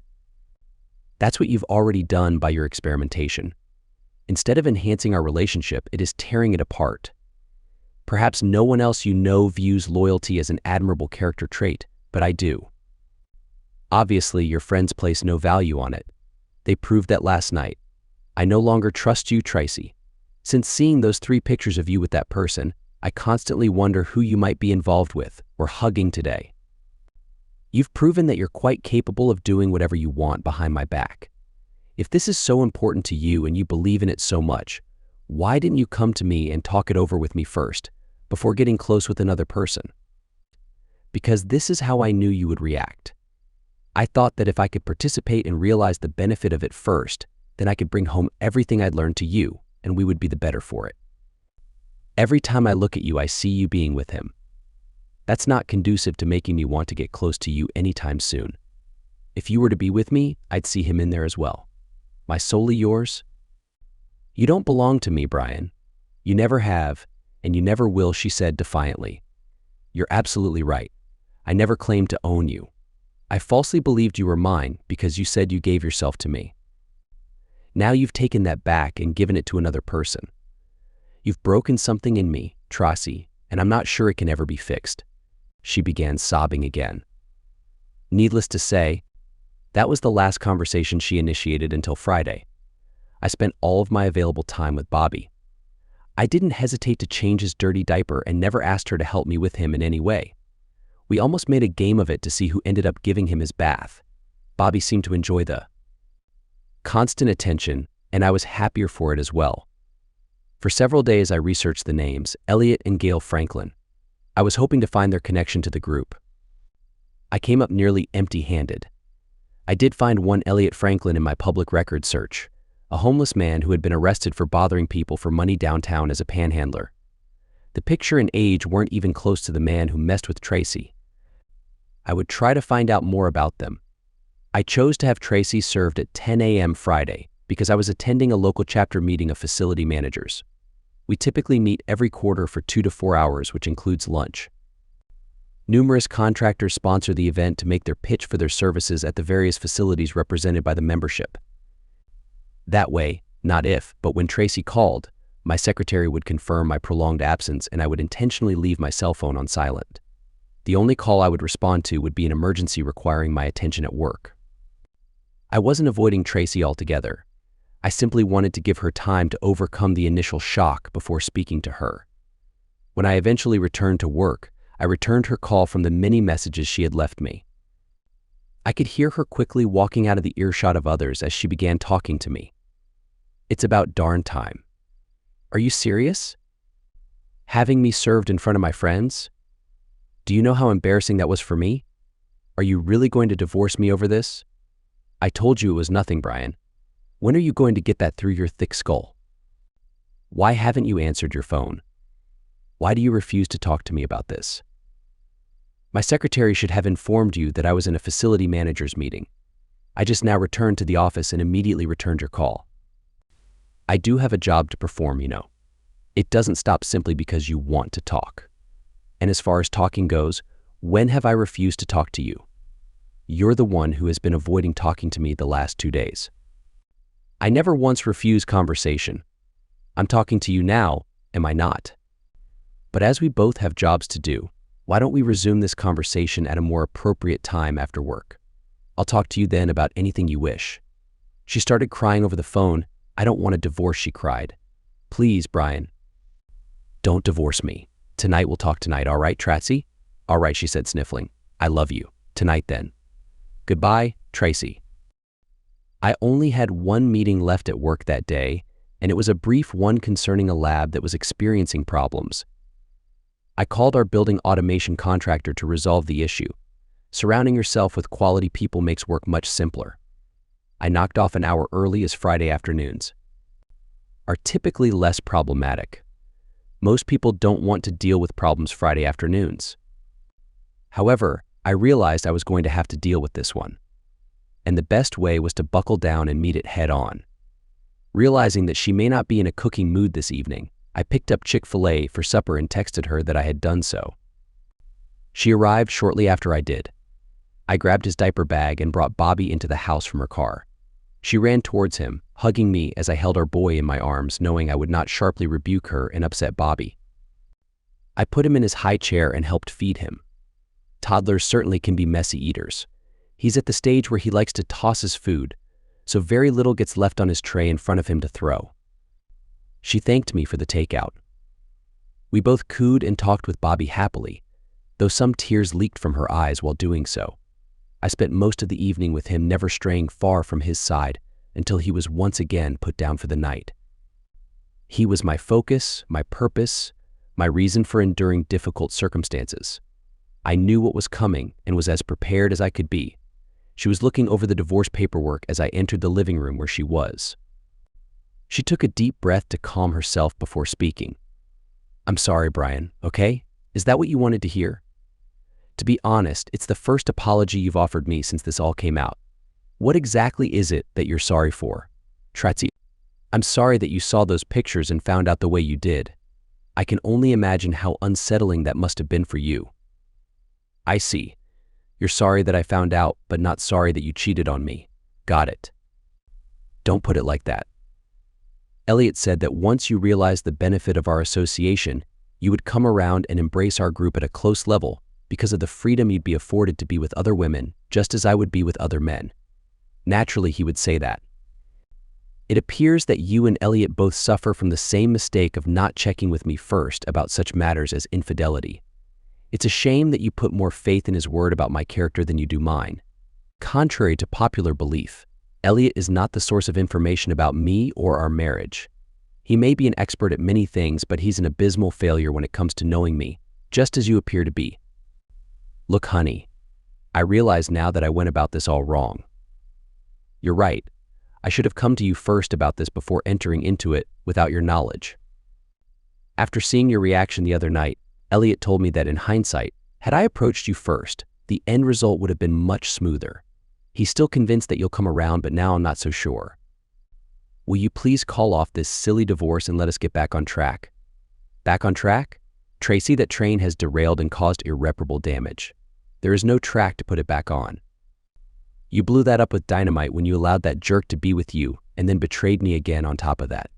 That's what you've already done by your experimentation. Instead of enhancing our relationship, it is tearing it apart. Perhaps no one else you know views loyalty as an admirable character trait, but I do. Obviously, your friends place no value on it. They proved that last night. I no longer trust you, Tracy. Since seeing those 3 pictures of you with that person, I constantly wonder who you might be involved with or hugging today. You've proven that you're quite capable of doing whatever you want behind my back. If this is so important to you and you believe in it so much, why didn't you come to me and talk it over with me first, before getting close with another person? Because this is how I knew you would react. I thought that if I could participate and realize the benefit of it first, then I could bring home everything I'd learned to you, and we would be the better for it. Every time I look at you, I see you being with him. That's not conducive to making me want to get close to you anytime soon. If you were to be with me, I'd see him in there as well. My solely yours? You don't belong to me, Brian. You never have, and you never will, she said defiantly. You're absolutely right. I never claimed to own you. I falsely believed you were mine because you said you gave yourself to me. Now you've taken that back and given it to another person. You've broken something in me, Tracy, and I'm not sure it can ever be fixed. She began sobbing again. Needless to say, that was the last conversation she initiated until Friday. I spent all of my available time with Bobby. I didn't hesitate to change his dirty diaper and never asked her to help me with him in any way. We almost made a game of it to see who ended up giving him his bath. Bobby seemed to enjoy the constant attention, and I was happier for it as well. For several days I researched the names, Elliot and Gail Franklin. I was hoping to find their connection to the group. I came up nearly empty-handed. I did find one Elliot Franklin in my public records search, a homeless man who had been arrested for bothering people for money downtown as a panhandler. The picture and age weren't even close to the man who messed with Tracy. I would try to find out more about them. I chose to have Tracy served at 10 a.m. Friday because I was attending a local chapter meeting of facility managers. We typically meet every quarter for 2 to 4 hours, which includes lunch. Numerous contractors sponsor the event to make their pitch for their services at the various facilities represented by the membership. That way, not if, but when Tracy called, my secretary would confirm my prolonged absence and I would intentionally leave my cell phone on silent. The only call I would respond to would be an emergency requiring my attention at work. I wasn't avoiding Tracy altogether. I simply wanted to give her time to overcome the initial shock before speaking to her. When I eventually returned to work, I returned her call from the many messages she had left me. I could hear her quickly walking out of the earshot of others as she began talking to me. It's about darn time. Are you serious? Having me served in front of my friends? Do you know how embarrassing that was for me? Are you really going to divorce me over this? I told you it was nothing, Brian. When are you going to get that through your thick skull? Why haven't you answered your phone? Why do you refuse to talk to me about this? My secretary should have informed you that I was in a facility manager's meeting. I just now returned to the office and immediately returned your call. I do have a job to perform, you know. It doesn't stop simply because you want to talk. And as far as talking goes, when have I refused to talk to you? You're the one who has been avoiding talking to me the last 2 days. I never once refused conversation. I'm talking to you now, am I not? But as we both have jobs to do, why don't we resume this conversation at a more appropriate time after work? I'll talk to you then about anything you wish. She started crying over the phone. I don't want a divorce, she cried. Please, Brian. Don't divorce me. Tonight we'll talk tonight, all right, Tracy? All right, she said, sniffling. I love you. Tonight then. Goodbye, Tracy. I only had one meeting left at work that day, and it was a brief one concerning a lab that was experiencing problems. I called our building automation contractor to resolve the issue. Surrounding yourself with quality people makes work much simpler. I knocked off an hour early as Friday afternoons are typically less problematic. Most people don't want to deal with problems Friday afternoons. However, I realized I was going to have to deal with this one. And the best way was to buckle down and meet it head on. Realizing that she may not be in a cooking mood this evening, I picked up Chick-fil-A for supper and texted her that I had done so. She arrived shortly after I did. I grabbed his diaper bag and brought Bobby into the house from her car. She ran towards him, hugging me as I held our boy in my arms, knowing I would not sharply rebuke her and upset Bobby. I put him in his high chair and helped feed him. Toddlers certainly can be messy eaters. He's at the stage where he likes to toss his food, so very little gets left on his tray in front of him to throw. She thanked me for the takeout. We both cooed and talked with Bobby happily, though some tears leaked from her eyes while doing so. I spent most of the evening with him, never straying far from his side until he was once again put down for the night. He was my focus, my purpose, my reason for enduring difficult circumstances. I knew what was coming and was as prepared as I could be. She was looking over the divorce paperwork as I entered the living room where she was. She took a deep breath to calm herself before speaking. I'm sorry, Brian, okay? Is that what you wanted to hear? To be honest, it's the first apology you've offered me since this all came out. What exactly is it that you're sorry for? Tracy, I'm sorry that you saw those pictures and found out the way you did. I can only imagine how unsettling that must have been for you. I see. You're sorry that I found out, but not sorry that you cheated on me. Got it. Don't put it like that. Elliot said that once you realized the benefit of our association, you would come around and embrace our group at a close level because of the freedom you'd be afforded to be with other women, just as I would be with other men. Naturally, he would say that. It appears that you and Elliot both suffer from the same mistake of not checking with me first about such matters as infidelity. It's a shame that you put more faith in his word about my character than you do mine. Contrary to popular belief, Elliot is not the source of information about me or our marriage. He may be an expert at many things, but he's an abysmal failure when it comes to knowing me, just as you appear to be. Look, honey, I realize now that I went about this all wrong. You're right. I should have come to you first about this before entering into it without your knowledge. After seeing your reaction the other night, Elliot told me that in hindsight, had I approached you first, the end result would have been much smoother. He's still convinced that you'll come around, but now I'm not so sure. Will you please call off this silly divorce and let us get back on track? Back on track? Tracy, that train has derailed and caused irreparable damage. There is no track to put it back on. You blew that up with dynamite when you allowed that jerk to be with you and then betrayed me again on top of that.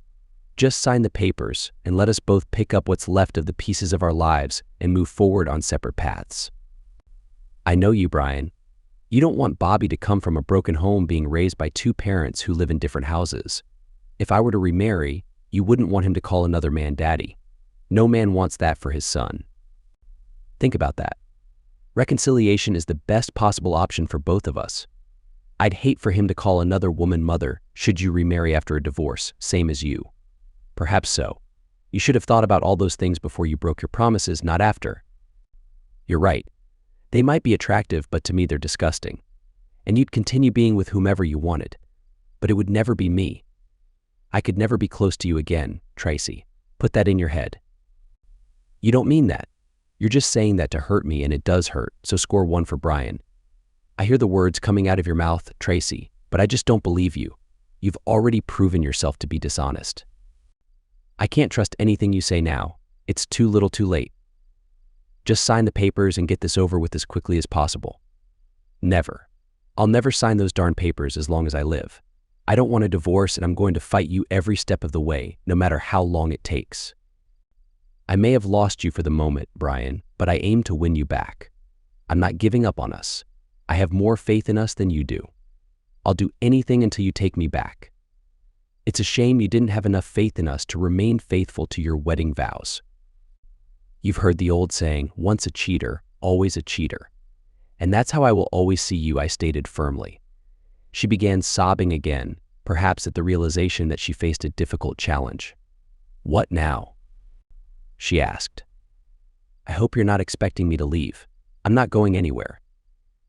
Just sign the papers and let us both pick up what's left of the pieces of our lives and move forward on separate paths. I know you, Brian. You don't want Bobby to come from a broken home being raised by two parents who live in different houses. If I were to remarry, you wouldn't want him to call another man daddy. No man wants that for his son. Think about that. Reconciliation is the best possible option for both of us. I'd hate for him to call another woman mother should you remarry after a divorce, same as you. Perhaps so. You should have thought about all those things before you broke your promises, not after. You're right. They might be attractive, but to me they're disgusting. And you'd continue being with whomever you wanted. But it would never be me. I could never be close to you again, Tracy. Put that in your head. You don't mean that. You're just saying that to hurt me, and it does hurt, so score 1 for Brian. I hear the words coming out of your mouth, Tracy, but I just don't believe you. You've already proven yourself to be dishonest. I can't trust anything you say now. It's too little too late. Just sign the papers and get this over with as quickly as possible. Never. I'll never sign those darn papers as long as I live. I don't want a divorce, and I'm going to fight you every step of the way, no matter how long it takes. I may have lost you for the moment, Brian, but I aim to win you back. I'm not giving up on us. I have more faith in us than you do. I'll do anything until you take me back. It's a shame you didn't have enough faith in us to remain faithful to your wedding vows. You've heard the old saying, once a cheater, always a cheater. And that's how I will always see you, I stated firmly. She began sobbing again, perhaps at the realization that she faced a difficult challenge. What now? She asked. I hope you're not expecting me to leave. I'm not going anywhere.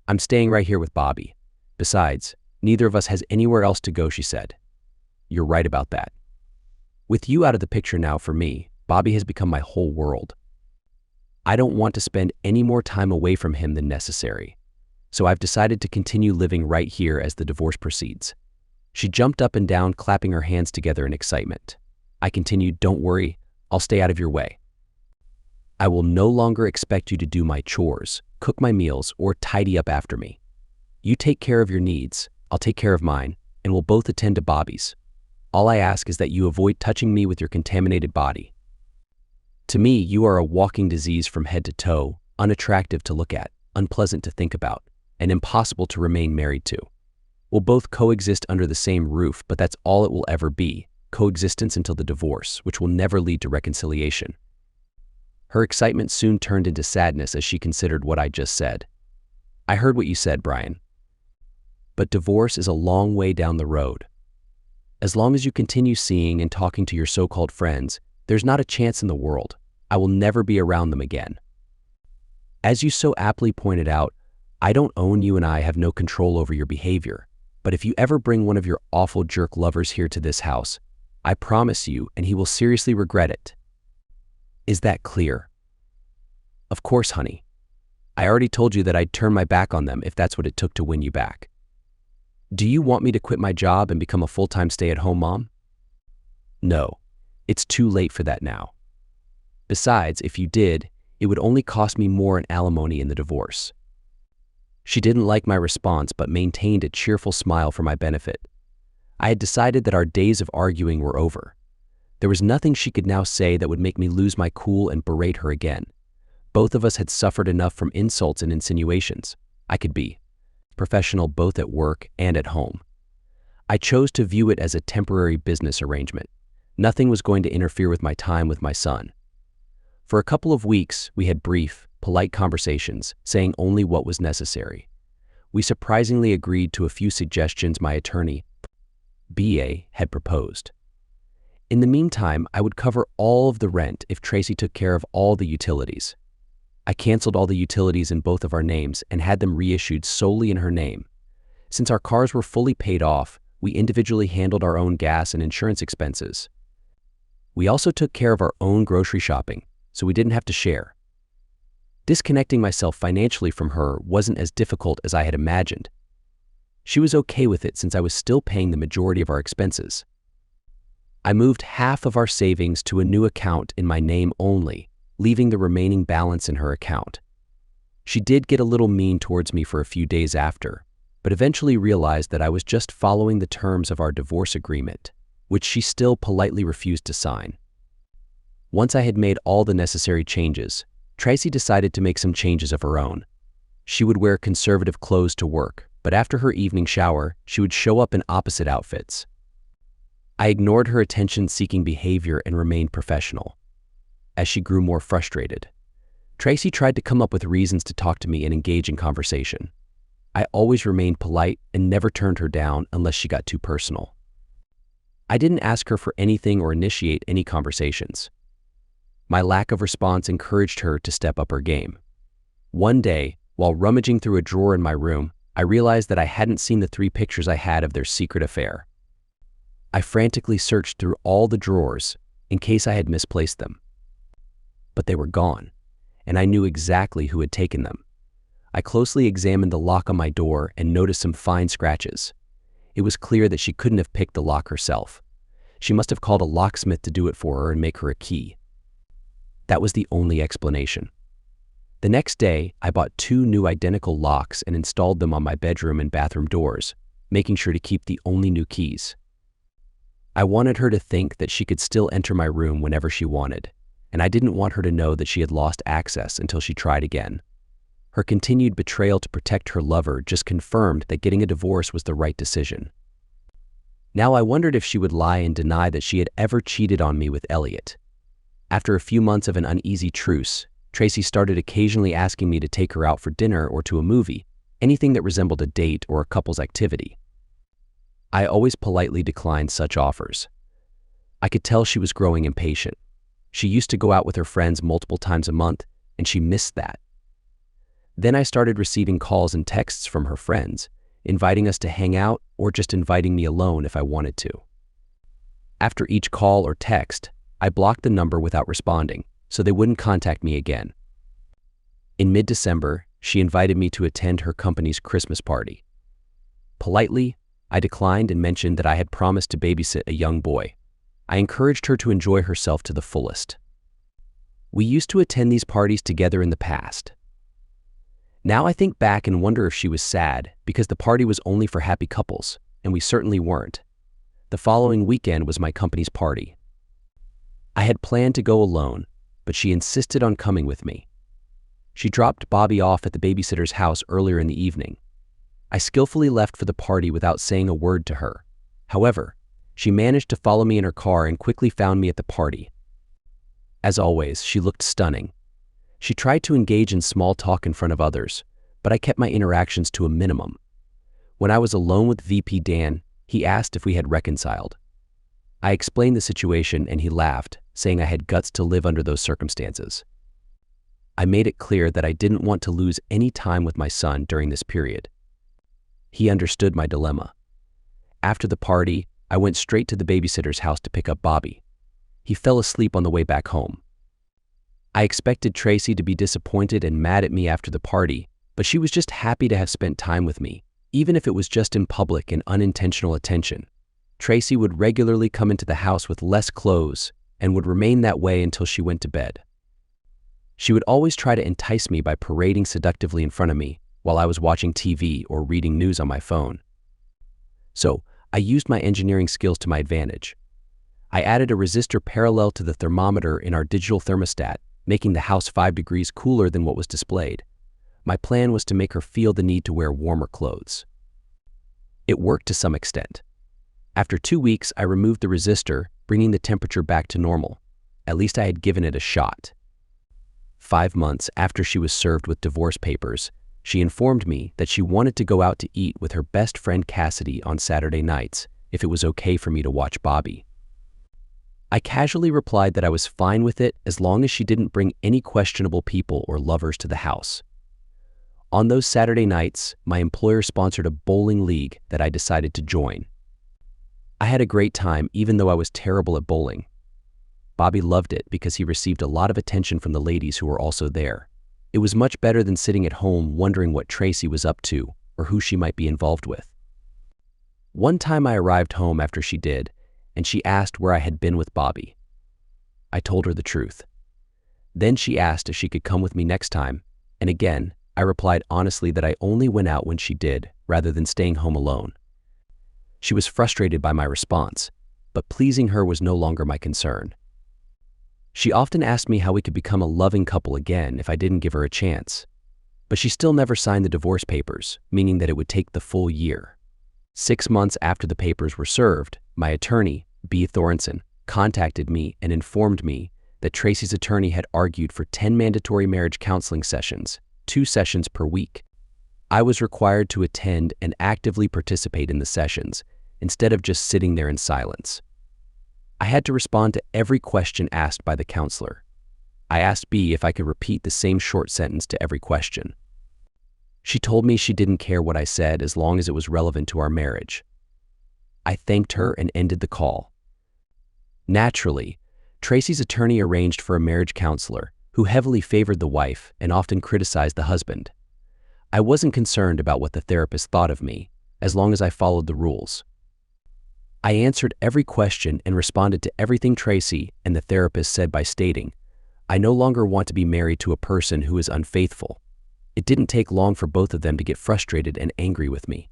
I'm staying right here with Bobby. Besides, neither of us has anywhere else to go, she said. You're right about that. With you out of the picture now for me, Bobby has become my whole world. I don't want to spend any more time away from him than necessary. So I've decided to continue living right here as the divorce proceeds. She jumped up and down, clapping her hands together in excitement. I continued, don't worry, I'll stay out of your way. I will no longer expect you to do my chores, cook my meals, or tidy up after me. You take care of your needs, I'll take care of mine, and we'll both attend to Bobby's. All I ask is that you avoid touching me with your contaminated body. To me, you are a walking disease from head to toe, unattractive to look at, unpleasant to think about, and impossible to remain married to. We'll both coexist under the same roof, but that's all it will ever be, coexistence until the divorce, which will never lead to reconciliation. Her excitement soon turned into sadness as she considered what I just said. I heard what you said, Brian. But divorce is a long way down the road. As long as you continue seeing and talking to your so-called friends, there's not a chance in the world. I will never be around them again. As you so aptly pointed out, I don't own you and I have no control over your behavior. But if you ever bring one of your awful jerk lovers here to this house, I promise you, and he will seriously regret it. Is that clear? Of course, honey. I already told you that I'd turn my back on them if that's what it took to win you back. Do you want me to quit my job and become a full-time stay-at-home mom? No, it's too late for that now. Besides, if you did, it would only cost me more in alimony in the divorce. She didn't like my response but maintained a cheerful smile for my benefit. I had decided that our days of arguing were over. There was nothing she could now say that would make me lose my cool and berate her again. Both of us had suffered enough from insults and insinuations. I could be professional both at work and at home. I chose to view it as a temporary business arrangement. Nothing was going to interfere with my time with my son. For a couple of weeks, we had brief, polite conversations, saying only what was necessary. We surprisingly agreed to a few suggestions my attorney, BA, had proposed. In the meantime, I would cover all of the rent if Tracy took care of all the utilities. I canceled all the utilities in both of our names and had them reissued solely in her name. Since our cars were fully paid off, we individually handled our own gas and insurance expenses. We also took care of our own grocery shopping, so we didn't have to share. Disconnecting myself financially from her wasn't as difficult as I had imagined. She was okay with it since I was still paying the majority of our expenses. I moved half of our savings to a new account in my name only, leaving the remaining balance in her account. She did get a little mean towards me for a few days after, but eventually realized that I was just following the terms of our divorce agreement, which she still politely refused to sign. Once I had made all the necessary changes, Tracy decided to make some changes of her own. She would wear conservative clothes to work, but after her evening shower, she would show up in opposite outfits. I ignored her attention-seeking behavior and remained professional. As she grew more frustrated, Tracy tried to come up with reasons to talk to me and engage in conversation. I always remained polite and never turned her down unless she got too personal. I didn't ask her for anything or initiate any conversations. My lack of response encouraged her to step up her game. One day, while rummaging through a drawer in my room, I realized that I hadn't seen the 3 pictures I had of their secret affair. I frantically searched through all the drawers in case I had misplaced them. But they were gone, and I knew exactly who had taken them. I closely examined the lock on my door and noticed some fine scratches. It was clear that she couldn't have picked the lock herself. She must have called a locksmith to do it for her and make her a key. That was the only explanation. The next day, I bought 2 new identical locks and installed them on my bedroom and bathroom doors, making sure to keep the only new keys. I wanted her to think that she could still enter my room whenever she wanted, and I didn't want her to know that she had lost access until she tried again. Her continued betrayal to protect her lover just confirmed that getting a divorce was the right decision. Now I wondered if she would lie and deny that she had ever cheated on me with Elliot. After a few months of an uneasy truce, Tracy started occasionally asking me to take her out for dinner or to a movie, anything that resembled a date or a couple's activity. I always politely declined such offers. I could tell she was growing impatient. She used to go out with her friends multiple times a month, and she missed that. Then I started receiving calls and texts from her friends, inviting us to hang out or just inviting me alone if I wanted to. After each call or text, I blocked the number without responding, so they wouldn't contact me again. In mid-December, she invited me to attend her company's Christmas party. Politely, I declined and mentioned that I had promised to babysit a young boy. I encouraged her to enjoy herself to the fullest. We used to attend these parties together in the past. Now I think back and wonder if she was sad because the party was only for happy couples, and we certainly weren't. The following weekend was my company's party. I had planned to go alone, but she insisted on coming with me. She dropped Bobby off at the babysitter's house earlier in the evening. I skillfully left for the party without saying a word to her. However, she managed to follow me in her car and quickly found me at the party. As always, she looked stunning. She tried to engage in small talk in front of others, but I kept my interactions to a minimum. When I was alone with VP Dan, he asked if we had reconciled. I explained the situation and he laughed, saying I had guts to live under those circumstances. I made it clear that I didn't want to lose any time with my son during this period. He understood my dilemma. After the party, I went straight to the babysitter's house to pick up Bobby. He fell asleep on the way back home. I expected Tracy to be disappointed and mad at me after the party, but she was just happy to have spent time with me, even if it was just in public and unintentional attention. Tracy would regularly come into the house with less clothes and would remain that way until she went to bed. She would always try to entice me by parading seductively in front of me while I was watching TV or reading news on my phone. So, I used my engineering skills to my advantage. I added a resistor parallel to the thermometer in our digital thermostat, making the house 5 degrees cooler than what was displayed. My plan was to make her feel the need to wear warmer clothes. It worked to some extent. After 2 weeks, I removed the resistor, bringing the temperature back to normal. At least I had given it a shot. 5 months after she was served with divorce papers, she informed me that she wanted to go out to eat with her best friend Cassidy on Saturday nights if it was okay for me to watch Bobby. I casually replied that I was fine with it as long as she didn't bring any questionable people or lovers to the house. On those Saturday nights, my employer sponsored a bowling league that I decided to join. I had a great time even though I was terrible at bowling. Bobby loved it because he received a lot of attention from the ladies who were also there. It was much better than sitting at home wondering what Tracy was up to or who she might be involved with. One time I arrived home after she did, and she asked where I had been with Bobby. I told her the truth. Then she asked if she could come with me next time, and again, I replied honestly that I only went out when she did, rather than staying home alone. She was frustrated by my response, but pleasing her was no longer my concern. She often asked me how we could become a loving couple again if I didn't give her a chance, but she still never signed the divorce papers, meaning that it would take the full year. 6 months after the papers were served, my attorney, B. Thorenson, contacted me and informed me that Tracy's attorney had argued for 10 mandatory marriage counseling sessions, 2 sessions per week. I was required to attend and actively participate in the sessions, instead of just sitting there in silence. I had to respond to every question asked by the counselor. I asked B if I could repeat the same short sentence to every question. She told me she didn't care what I said as long as it was relevant to our marriage. I thanked her and ended the call. Naturally, Tracy's attorney arranged for a marriage counselor who heavily favored the wife and often criticized the husband. I wasn't concerned about what the therapist thought of me, as long as I followed the rules. I answered every question and responded to everything Tracy and the therapist said by stating, "I no longer want to be married to a person who is unfaithful." It didn't take long for both of them to get frustrated and angry with me.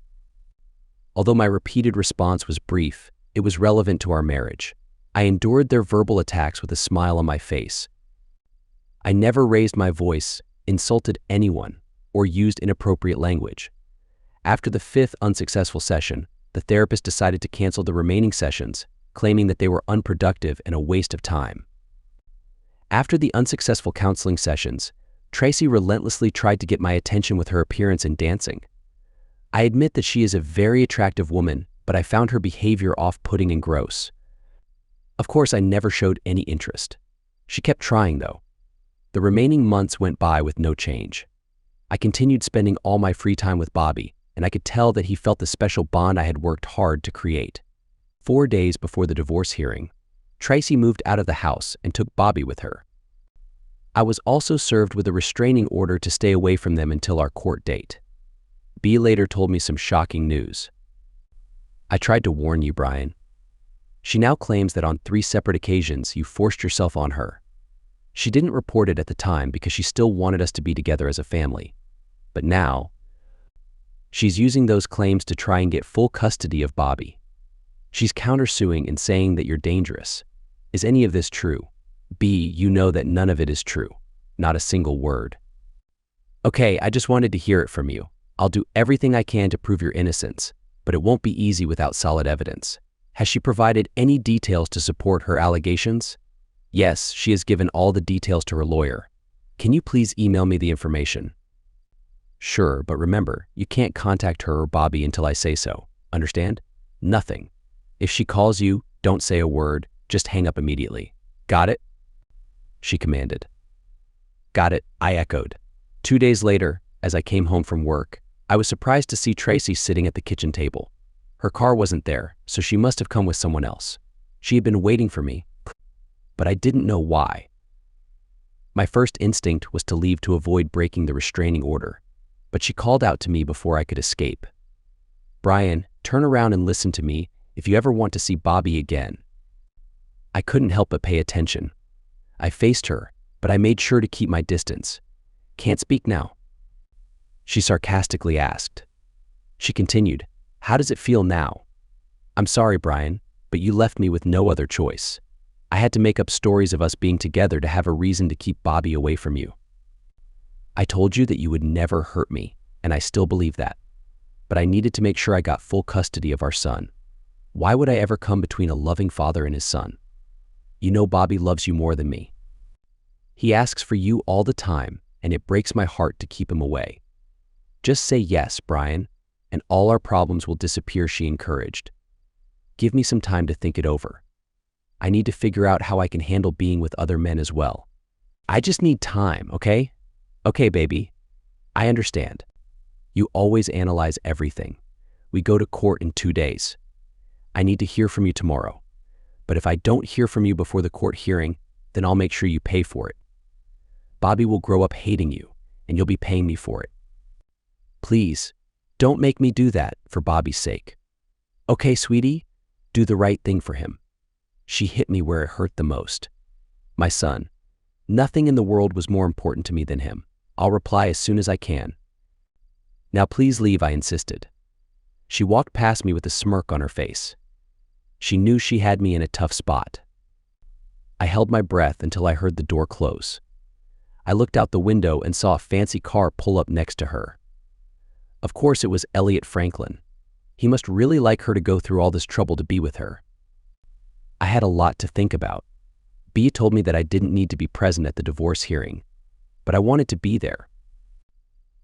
Although my repeated response was brief, it was relevant to our marriage. I endured their verbal attacks with a smile on my face. I never raised my voice, insulted anyone, or used inappropriate language. After the 5th unsuccessful session, the therapist decided to cancel the remaining sessions, claiming that they were unproductive and a waste of time. After the unsuccessful counseling sessions, Tracy relentlessly tried to get my attention with her appearance and dancing. I admit that she is a very attractive woman, but I found her behavior off-putting and gross. Of course, I never showed any interest. She kept trying, though. The remaining months went by with no change. I continued spending all my free time with Bobby, and I could tell that he felt the special bond I had worked hard to create. 4 days before the divorce hearing, Tracy moved out of the house and took Bobby with her. I was also served with a restraining order to stay away from them until our court date. B later told me some shocking news. "I tried to warn you, Brian." She now claims that on 3 separate occasions you forced yourself on her. She didn't report it at the time because she still wanted us to be together as a family. But now, she's using those claims to try and get full custody of Bobby. She's countersuing and saying that you're dangerous. Is any of this true? B, you know that none of it is true. Not a single word. Okay, I just wanted to hear it from you. I'll do everything I can to prove your innocence, but it won't be easy without solid evidence. Has she provided any details to support her allegations? Yes, she has given all the details to her lawyer. Can you please email me the information? Sure, but remember, you can't contact her or Bobby until I say so. Understand? Nothing. If she calls you, don't say a word, just hang up immediately. Got it? She commanded. Got it, I echoed. 2 days later, as I came home from work, I was surprised to see Tracy sitting at the kitchen table. Her car wasn't there, so she must have come with someone else. She had been waiting for me, but I didn't know why. My first instinct was to leave to avoid breaking the restraining order, but she called out to me before I could escape. "Brian, turn around and listen to me if you ever want to see Bobby again." I couldn't help but pay attention. I faced her, but I made sure to keep my distance. "Can't speak now?" She sarcastically asked. She continued, "How does it feel now?" "I'm sorry, Brian, but you left me with no other choice. I had to make up stories of us being together to have a reason to keep Bobby away from you. I told you that you would never hurt me, and I still believe that. But I needed to make sure I got full custody of our son. Why would I ever come between a loving father and his son? You know Bobby loves you more than me. He asks for you all the time, and it breaks my heart to keep him away. Just say yes, Brian, and all our problems will disappear, she encouraged. Give me some time to think it over. I need to figure out how I can handle being with other men as well. I just need time, okay? Okay, baby. I understand. You always analyze everything. We go to court in 2 days. I need to hear from you tomorrow. But if I don't hear from you before the court hearing, then I'll make sure you pay for it. Bobby will grow up hating you, and you'll be paying me for it. Please, don't make me do that for Bobby's sake. Okay, sweetie, do the right thing for him. She hit me where it hurt the most. My son, nothing in the world was more important to me than him. I'll reply as soon as I can. Now please leave, I insisted. She walked past me with a smirk on her face. She knew she had me in a tough spot. I held my breath until I heard the door close. I looked out the window and saw a fancy car pull up next to her. Of course, it was Elliot Franklin. He must really like her to go through all this trouble to be with her. I had a lot to think about. B told me that I didn't need to be present at the divorce hearing, but I wanted to be there.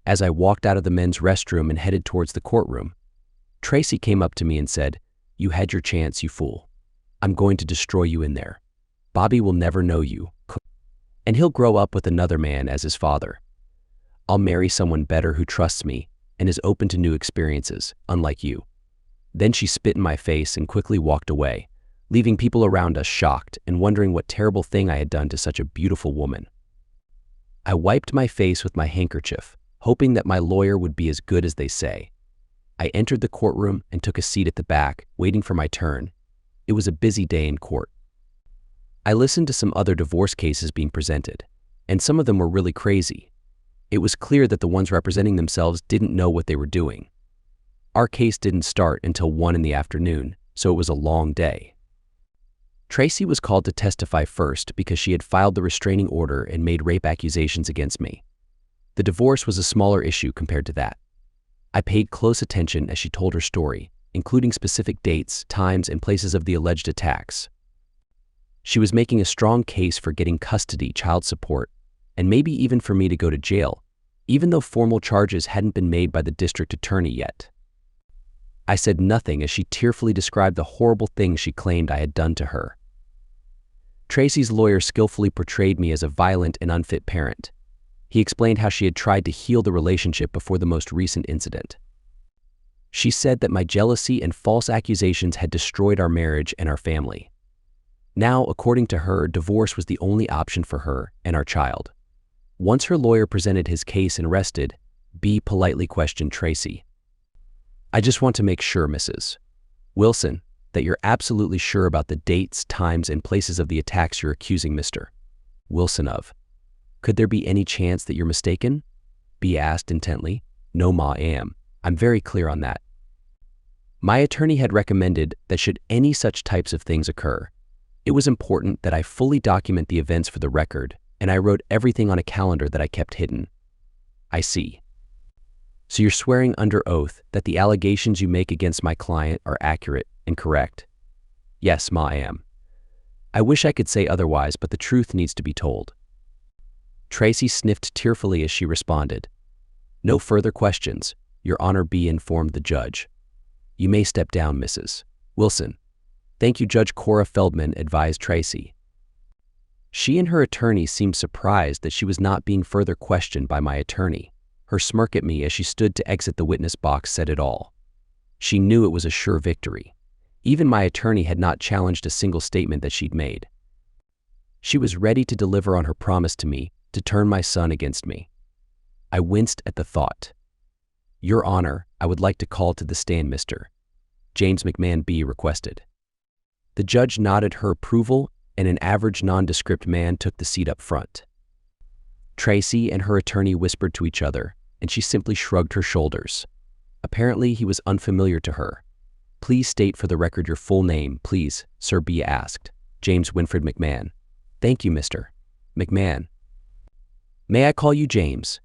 As I walked out of the men's restroom and headed towards the courtroom, Tracy came up to me and said, "You had your chance, you fool. I'm going to destroy you in there. Bobby will never know you, and he'll grow up with another man as his father. I'll marry someone better who trusts me and is open to new experiences, unlike you." Then she spit in my face and quickly walked away, leaving people around us shocked and wondering what terrible thing I had done to such a beautiful woman. I wiped my face with my handkerchief, hoping that my lawyer would be as good as they say. I entered the courtroom and took a seat at the back, waiting for my turn. It was a busy day in court. I listened to some other divorce cases being presented, and some of them were really crazy. It was clear that the ones representing themselves didn't know what they were doing. Our case didn't start until 1 in the afternoon, so it was a long day. Tracy was called to testify first because she had filed the restraining order and made rape accusations against me. The divorce was a smaller issue compared to that. I paid close attention as she told her story, including specific dates, times, and places of the alleged attacks. She was making a strong case for getting custody, child support, and maybe even for me to go to jail, even though formal charges hadn't been made by the district attorney yet. I said nothing as she tearfully described the horrible things she claimed I had done to her. Tracy's lawyer skillfully portrayed me as a violent and unfit parent. He explained how she had tried to heal the relationship before the most recent incident. She said that my jealousy and false accusations had destroyed our marriage and our family. Now, according to her, divorce was the only option for her and our child. Once her lawyer presented his case and rested, B politely questioned Tracy. "I just want to make sure, Mrs. Wilson, that you're absolutely sure about the dates, times, and places of the attacks you're accusing Mr. Wilson of. Could there be any chance that you're mistaken?" B asked intently. "No, Ma, I'm very clear on that." My attorney had recommended that should any such types of things occur, it was important that I fully document the events for the record, and I wrote everything on a calendar that I kept hidden. "I see. So you're swearing under oath that the allegations you make against my client are accurate and correct?" "Yes, Ma, I wish I could say otherwise, but the truth needs to be told." Tracy sniffed tearfully as she responded. "No further questions, Your Honor," B informed the judge. "You may step down, Mrs. Wilson." "Thank you, Judge Cora Feldman," advised Tracy. She and her attorney seemed surprised that she was not being further questioned by my attorney. Her smirk at me as she stood to exit the witness box said it all. She knew it was a sure victory. Even my attorney had not challenged a single statement that she'd made. She was ready to deliver on her promise to me to turn my son against me. I winced at the thought. "Your Honor, I would like to call to the stand Mr. James McMahon," B requested. The judge nodded her approval, and an average nondescript man took the seat up front. Tracy and her attorney whispered to each other, and she simply shrugged her shoulders. Apparently, he was unfamiliar to her. "Please state for the record your full name, please," Sir B asked. "James Winfred McMahon." "Thank you, Mr. McMahon." "May I call you James?"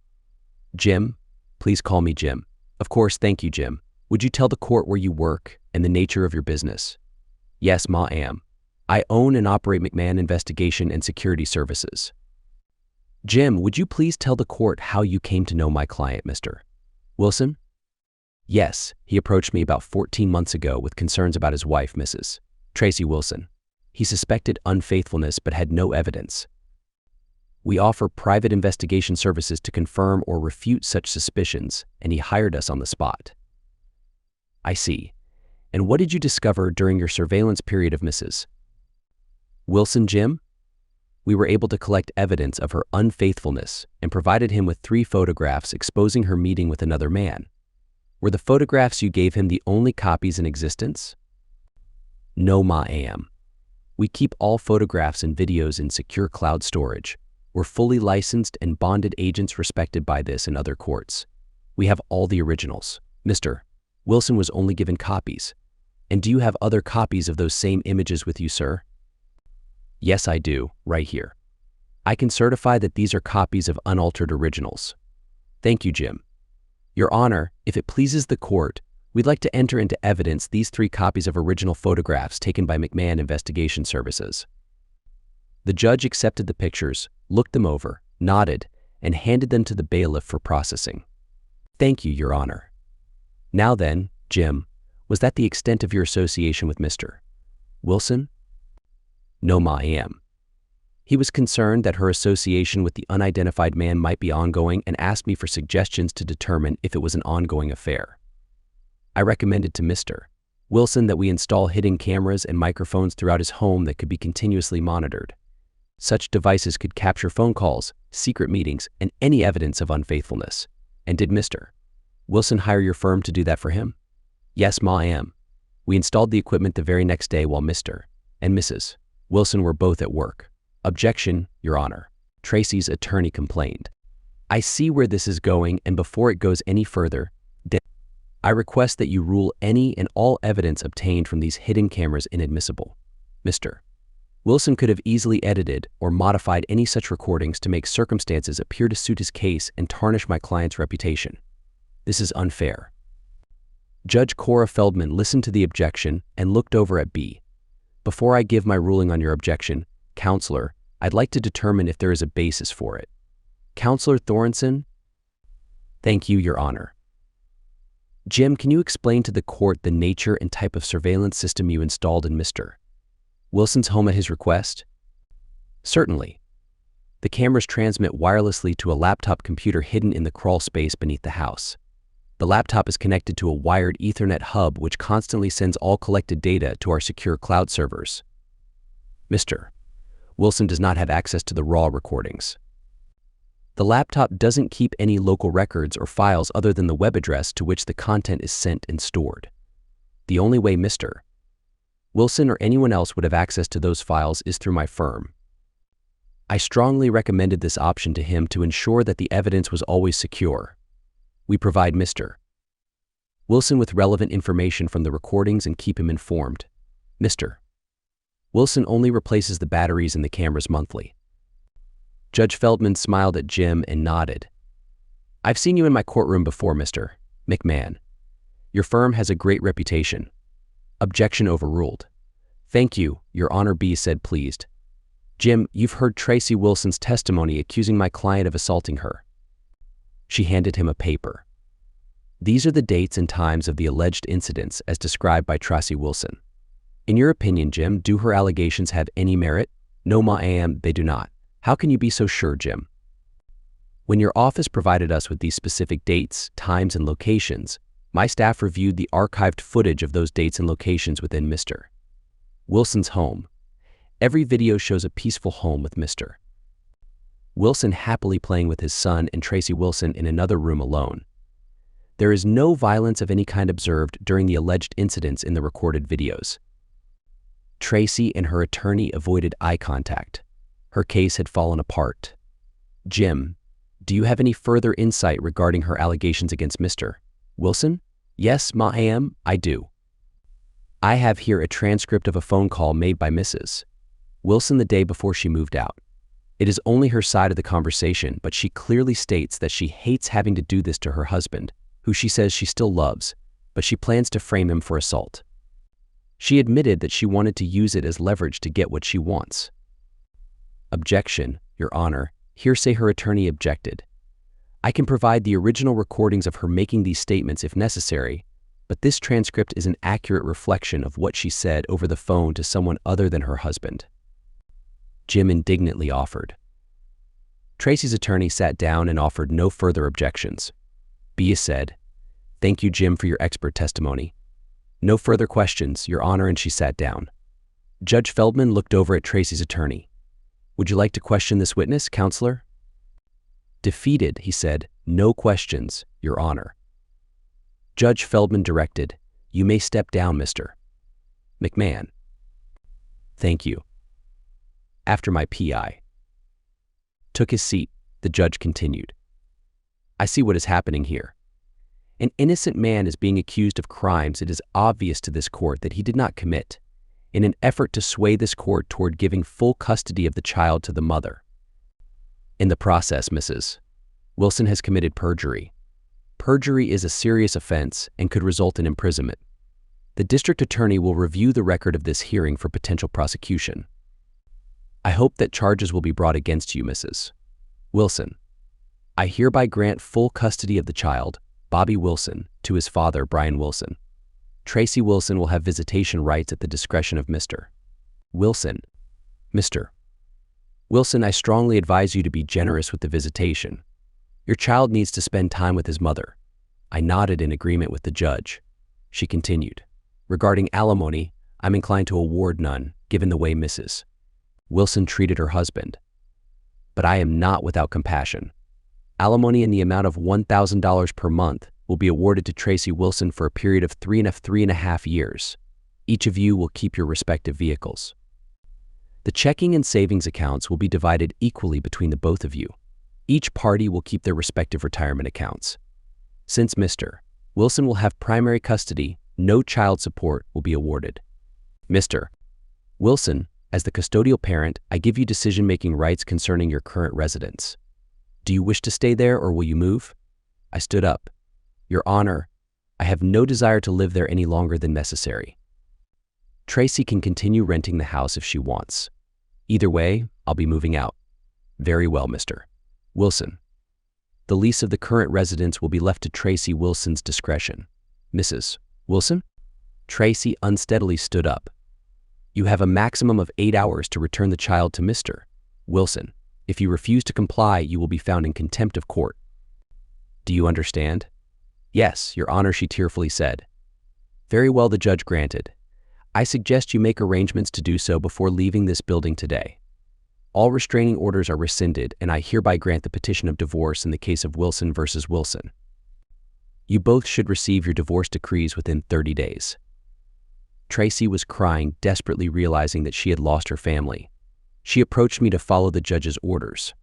"Jim. Please call me Jim." "Of course, thank you, Jim. Would you tell the court where you work and the nature of your business?" Yes, ma'am. I own and operate McMahon Investigation and Security Services. Jim, would you please tell the court how you came to know my client, Mr. Wilson? Yes, he approached me about 14 months ago with concerns about his wife, Mrs. Tracy Wilson. He suspected unfaithfulness but had no evidence. We offer private investigation services to confirm or refute such suspicions, and he hired us on the spot. I see. And what did you discover during your surveillance period of Mrs. Wilson, Jim? We were able to collect evidence of her unfaithfulness and provided him with 3 photographs exposing her meeting with another man. Were the photographs you gave him the only copies in existence? No, ma'am. We keep all photographs and videos in secure cloud storage. We're fully licensed and bonded agents respected by this and other courts. We have all the originals. Mr. Wilson was only given copies. And do you have other copies of those same images with you, sir? Yes, I do, right here. I can certify that these are copies of unaltered originals. Thank you, Jim. Your Honor, if it pleases the court, we'd like to enter into evidence these 3 copies of original photographs taken by McMahon Investigation Services. The judge accepted the pictures, looked them over, nodded, and handed them to the bailiff for processing. Thank you, Your Honor. Now then, Jim, was that the extent of your association with Mr. Wilson? No, ma'am. He was concerned that her association with the unidentified man might be ongoing and asked me for suggestions to determine if it was an ongoing affair. I recommended to Mr. Wilson that we install hidden cameras and microphones throughout his home that could be continuously monitored. Such devices could capture phone calls, secret meetings, and any evidence of unfaithfulness. And did Mr. Wilson hire your firm to do that for him? Yes, ma'am. We installed the equipment the very next day while Mr. and Mrs. Wilson were both at work. Objection, Your Honor. Tracy's attorney complained. I see where this is going, and before it goes any further, I request that you rule any and all evidence obtained from these hidden cameras inadmissible. Mr. Wilson could have easily edited or modified any such recordings to make circumstances appear to suit his case and tarnish my client's reputation. This is unfair. Judge Cora Feldman listened to the objection and looked over at B. Before I give my ruling on your objection, Counselor, I'd like to determine if there is a basis for it. Counselor Thorenson? Thank you, Your Honor. Jim, can you explain to the court the nature and type of surveillance system you installed in Mr. Wilson's home at his request? Certainly. The cameras transmit wirelessly to a laptop computer hidden in the crawl space beneath the house. The laptop is connected to a wired Ethernet hub which constantly sends all collected data to our secure cloud servers. Mr. Wilson does not have access to the raw recordings. The laptop doesn't keep any local records or files other than the web address to which the content is sent and stored. The only way Mr. Wilson or anyone else would have access to those files is through my firm. I strongly recommended this option to him to ensure that the evidence was always secure. We provide Mr. Wilson with relevant information from the recordings and keep him informed. Mr. Wilson only replaces the batteries in the cameras monthly. Judge Feldman smiled at Jim and nodded. I've seen you in my courtroom before, Mr. McMahon. Your firm has a great reputation. Objection overruled. Thank you, Your Honor, B said, pleased. Jim, you've heard Tracy Wilson's testimony accusing my client of assaulting her. She handed him a paper. These are the dates and times of the alleged incidents as described by Tracy Wilson. In your opinion, Jim, do her allegations have any merit? No, ma'am, they do not. How can you be so sure, Jim? When your office provided us with these specific dates, times, and locations, my staff reviewed the archived footage of those dates and locations within Mr. Wilson's home. Every video shows a peaceful home with Mr. Wilson happily playing with his son and Tracy Wilson in another room alone. There is no violence of any kind observed during the alleged incidents in the recorded videos. Tracy and her attorney avoided eye contact. Her case had fallen apart. Jim, do you have any further insight regarding her allegations against Mr. Wilson? Yes, ma'am, I do. I have here a transcript of a phone call made by Mrs. Wilson the day before she moved out. It is only her side of the conversation, but she clearly states that she hates having to do this to her husband, who she says she still loves, but she plans to frame him for assault. She admitted that she wanted to use it as leverage to get what she wants. Objection, Your Honor. Hearsay. Her attorney objected. I can provide the original recordings of her making these statements if necessary, but this transcript is an accurate reflection of what she said over the phone to someone other than her husband. Jim indignantly offered. Tracy's attorney sat down and offered no further objections. Bia said, "Thank you, Jim, for your expert testimony. No further questions, Your Honor," and she sat down. Judge Feldman looked over at Tracy's attorney. "Would you like to question this witness, counselor?" Defeated, he said, "No questions, Your Honor." Judge Feldman directed, "You may step down, Mr. McMahon." "Thank you." After my PI took his seat, the judge continued, "I see what is happening here. An innocent man is being accused of crimes it is obvious to this court that he did not commit, in an effort to sway this court toward giving full custody of the child to the mother. In the process, Mrs. Wilson has committed perjury. Perjury is a serious offense and could result in imprisonment. The district attorney will review the record of this hearing for potential prosecution. I hope that charges will be brought against you, Mrs. Wilson. I hereby grant full custody of the child, Bobby Wilson, to his father, Brian Wilson. Tracy Wilson will have visitation rights at the discretion of Mr. Wilson. Mr. Wilson, I strongly advise you to be generous with the visitation. Your child needs to spend time with his mother." I nodded in agreement with the judge. She continued, "Regarding alimony, I'm inclined to award none, given the way Mrs. Wilson treated her husband. But I am not without compassion. Alimony in the amount of $1,000 per month will be awarded to Tracy Wilson for a period of 3.5 years. Each of you will keep your respective vehicles. The checking and savings accounts will be divided equally between the both of you. Each party will keep their respective retirement accounts. Since Mr. Wilson will have primary custody, no child support will be awarded. Mr. Wilson, as the custodial parent, I give you decision-making rights concerning your current residence. Do you wish to stay there or will you move?" I stood up. "Your Honor, I have no desire to live there any longer than necessary. Tracy can continue renting the house if she wants. Either way, I'll be moving out." "Very well, Mr. Wilson. The lease of the current residence will be left to Tracy Wilson's discretion. Mrs. Wilson?" Tracy unsteadily stood up. "You have a maximum of 8 hours to return the child to Mr. Wilson. If you refuse to comply, you will be found in contempt of court. Do you understand?" "Yes, Your Honor," she tearfully said. "Very well," the judge granted. "I suggest you make arrangements to do so before leaving this building today. All restraining orders are rescinded, and I hereby grant the petition of divorce in the case of Wilson versus Wilson. You both should receive your divorce decrees within 30 days. Tracy was crying, desperately realizing that she had lost her family. She approached me to follow the judge's orders.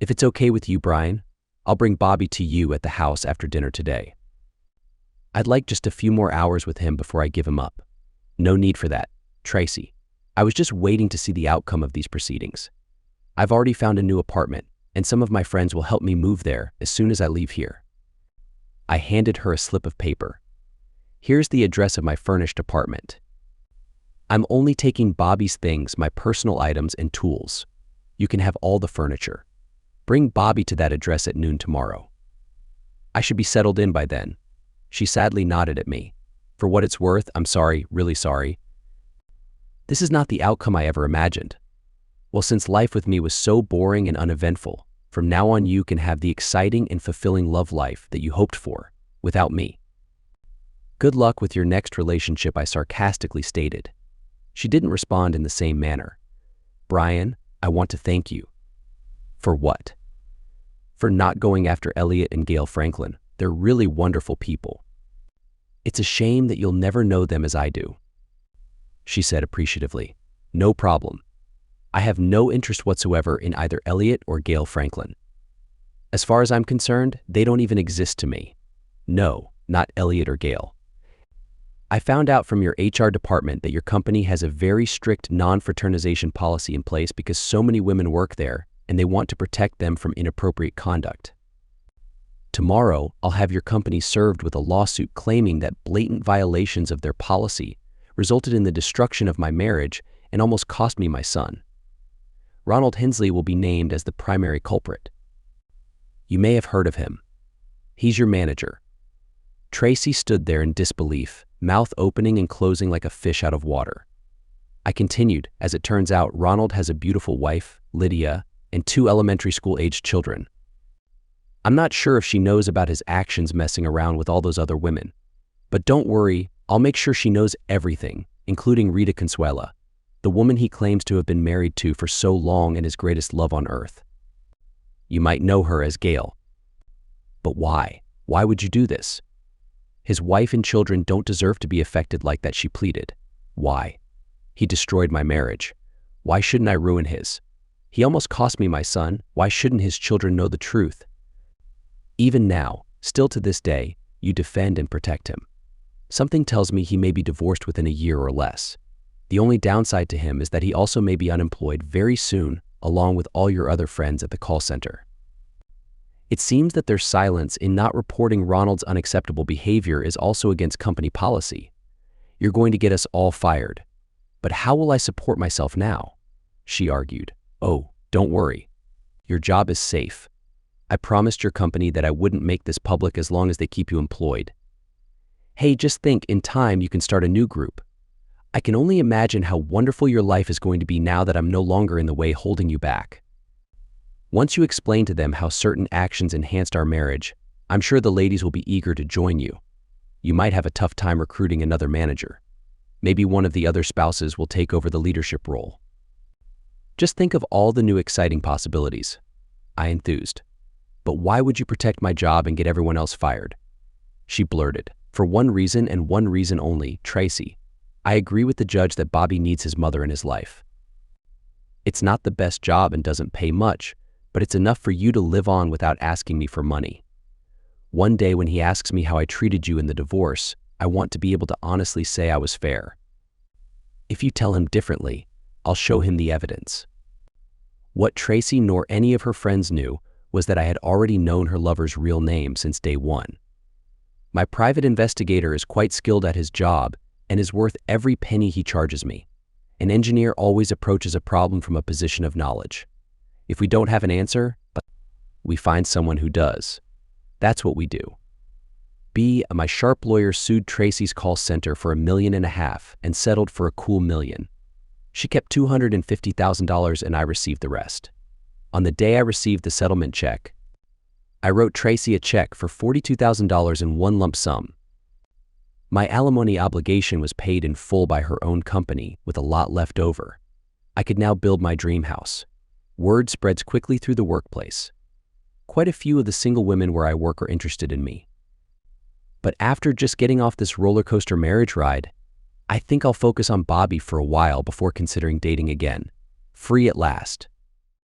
"If it's okay with you, Brian, I'll bring Bobby to you at the house after dinner today. I'd like just a few more hours with him before I give him up." "No need for that, Tracy. I was just waiting to see the outcome of these proceedings. I've already found a new apartment, and some of my friends will help me move there as soon as I leave here." I handed her a slip of paper. "Here's the address of my furnished apartment. I'm only taking Bobby's things, my personal items and tools. You can have all the furniture. Bring Bobby to that address at noon tomorrow. I should be settled in by then." She sadly nodded at me. "For what it's worth, I'm sorry, really sorry. This is not the outcome I ever imagined. Well, since life with me was so boring and uneventful, from now on you can have the exciting and fulfilling love life that you hoped for, without me. Good luck with your next relationship," I sarcastically stated. She didn't respond in the same manner. "Brian, I want to thank you." "For what?" "For not going after Elliot and Gail Franklin. They're really wonderful people. It's a shame that you'll never know them as I do." She said appreciatively, "No problem. I have no interest whatsoever in either Elliot or Gail Franklin. As far as I'm concerned, they don't even exist to me. No, not Elliot or Gail. I found out from your HR department that your company has a very strict non-fraternization policy in place because so many women work there and they want to protect them from inappropriate conduct. Tomorrow, I'll have your company served with a lawsuit claiming that blatant violations of their policy resulted in the destruction of my marriage, and almost cost me my son. Ronald Hensley will be named as the primary culprit. You may have heard of him. He's your manager. Tracy stood there in disbelief, mouth opening and closing like a fish out of water. I continued, as it turns out, Ronald has a beautiful wife, Lydia, and 2 elementary school-aged children. I'm not sure if she knows about his actions messing around with all those other women. But don't worry, I'll make sure she knows everything, including Rita Consuela, the woman he claims to have been married to for so long and his greatest love on earth. You might know her as Gail. But why? Why would you do this? His wife and children don't deserve to be affected like that, she pleaded. Why? He destroyed my marriage. Why shouldn't I ruin his? He almost cost me my son. Why shouldn't his children know the truth? Even now, still to this day, you defend and protect him. Something tells me he may be divorced within a year or less. The only downside to him is that he also may be unemployed very soon, along with all your other friends at the call center. It seems that their silence in not reporting Ronald's unacceptable behavior is also against company policy. You're going to get us all fired. But how will I support myself now? She argued. Oh, don't worry. Your job is safe. I promised your company that I wouldn't make this public as long as they keep you employed. Hey, just think, in time you can start a new group. I can only imagine how wonderful your life is going to be now that I'm no longer in the way holding you back. Once you explain to them how certain actions enhanced our marriage, I'm sure the ladies will be eager to join you. You might have a tough time recruiting another manager. Maybe one of the other spouses will take over the leadership role. Just think of all the new exciting possibilities. I enthused. But why would you protect my job and get everyone else fired? She blurted. For one reason and one reason only, Tracy. I agree with the judge that Bobby needs his mother in his life. It's not the best job and doesn't pay much, but it's enough for you to live on without asking me for money. One day when he asks me how I treated you in the divorce, I want to be able to honestly say I was fair. If you tell him differently, I'll show him the evidence. What Tracy nor any of her friends knew was that I had already known her lover's real name since day one. My private investigator is quite skilled at his job and is worth every penny he charges me. An engineer always approaches a problem from a position of knowledge. If we don't have an answer, we find someone who does. That's what we do. My sharp lawyer sued Tracy's call center for $1.5 million and settled for a cool $1 million. She kept $250,000 and I received the rest. On the day I received the settlement check, I wrote Tracy a check for $42,000 in one lump sum. My alimony obligation was paid in full by her own company with a lot left over. I could now build my dream house. Word spreads quickly through the workplace. Quite a few of the single women where I work are interested in me. But after just getting off this roller coaster marriage ride, I think I'll focus on Bobby for a while before considering dating again. Free at last.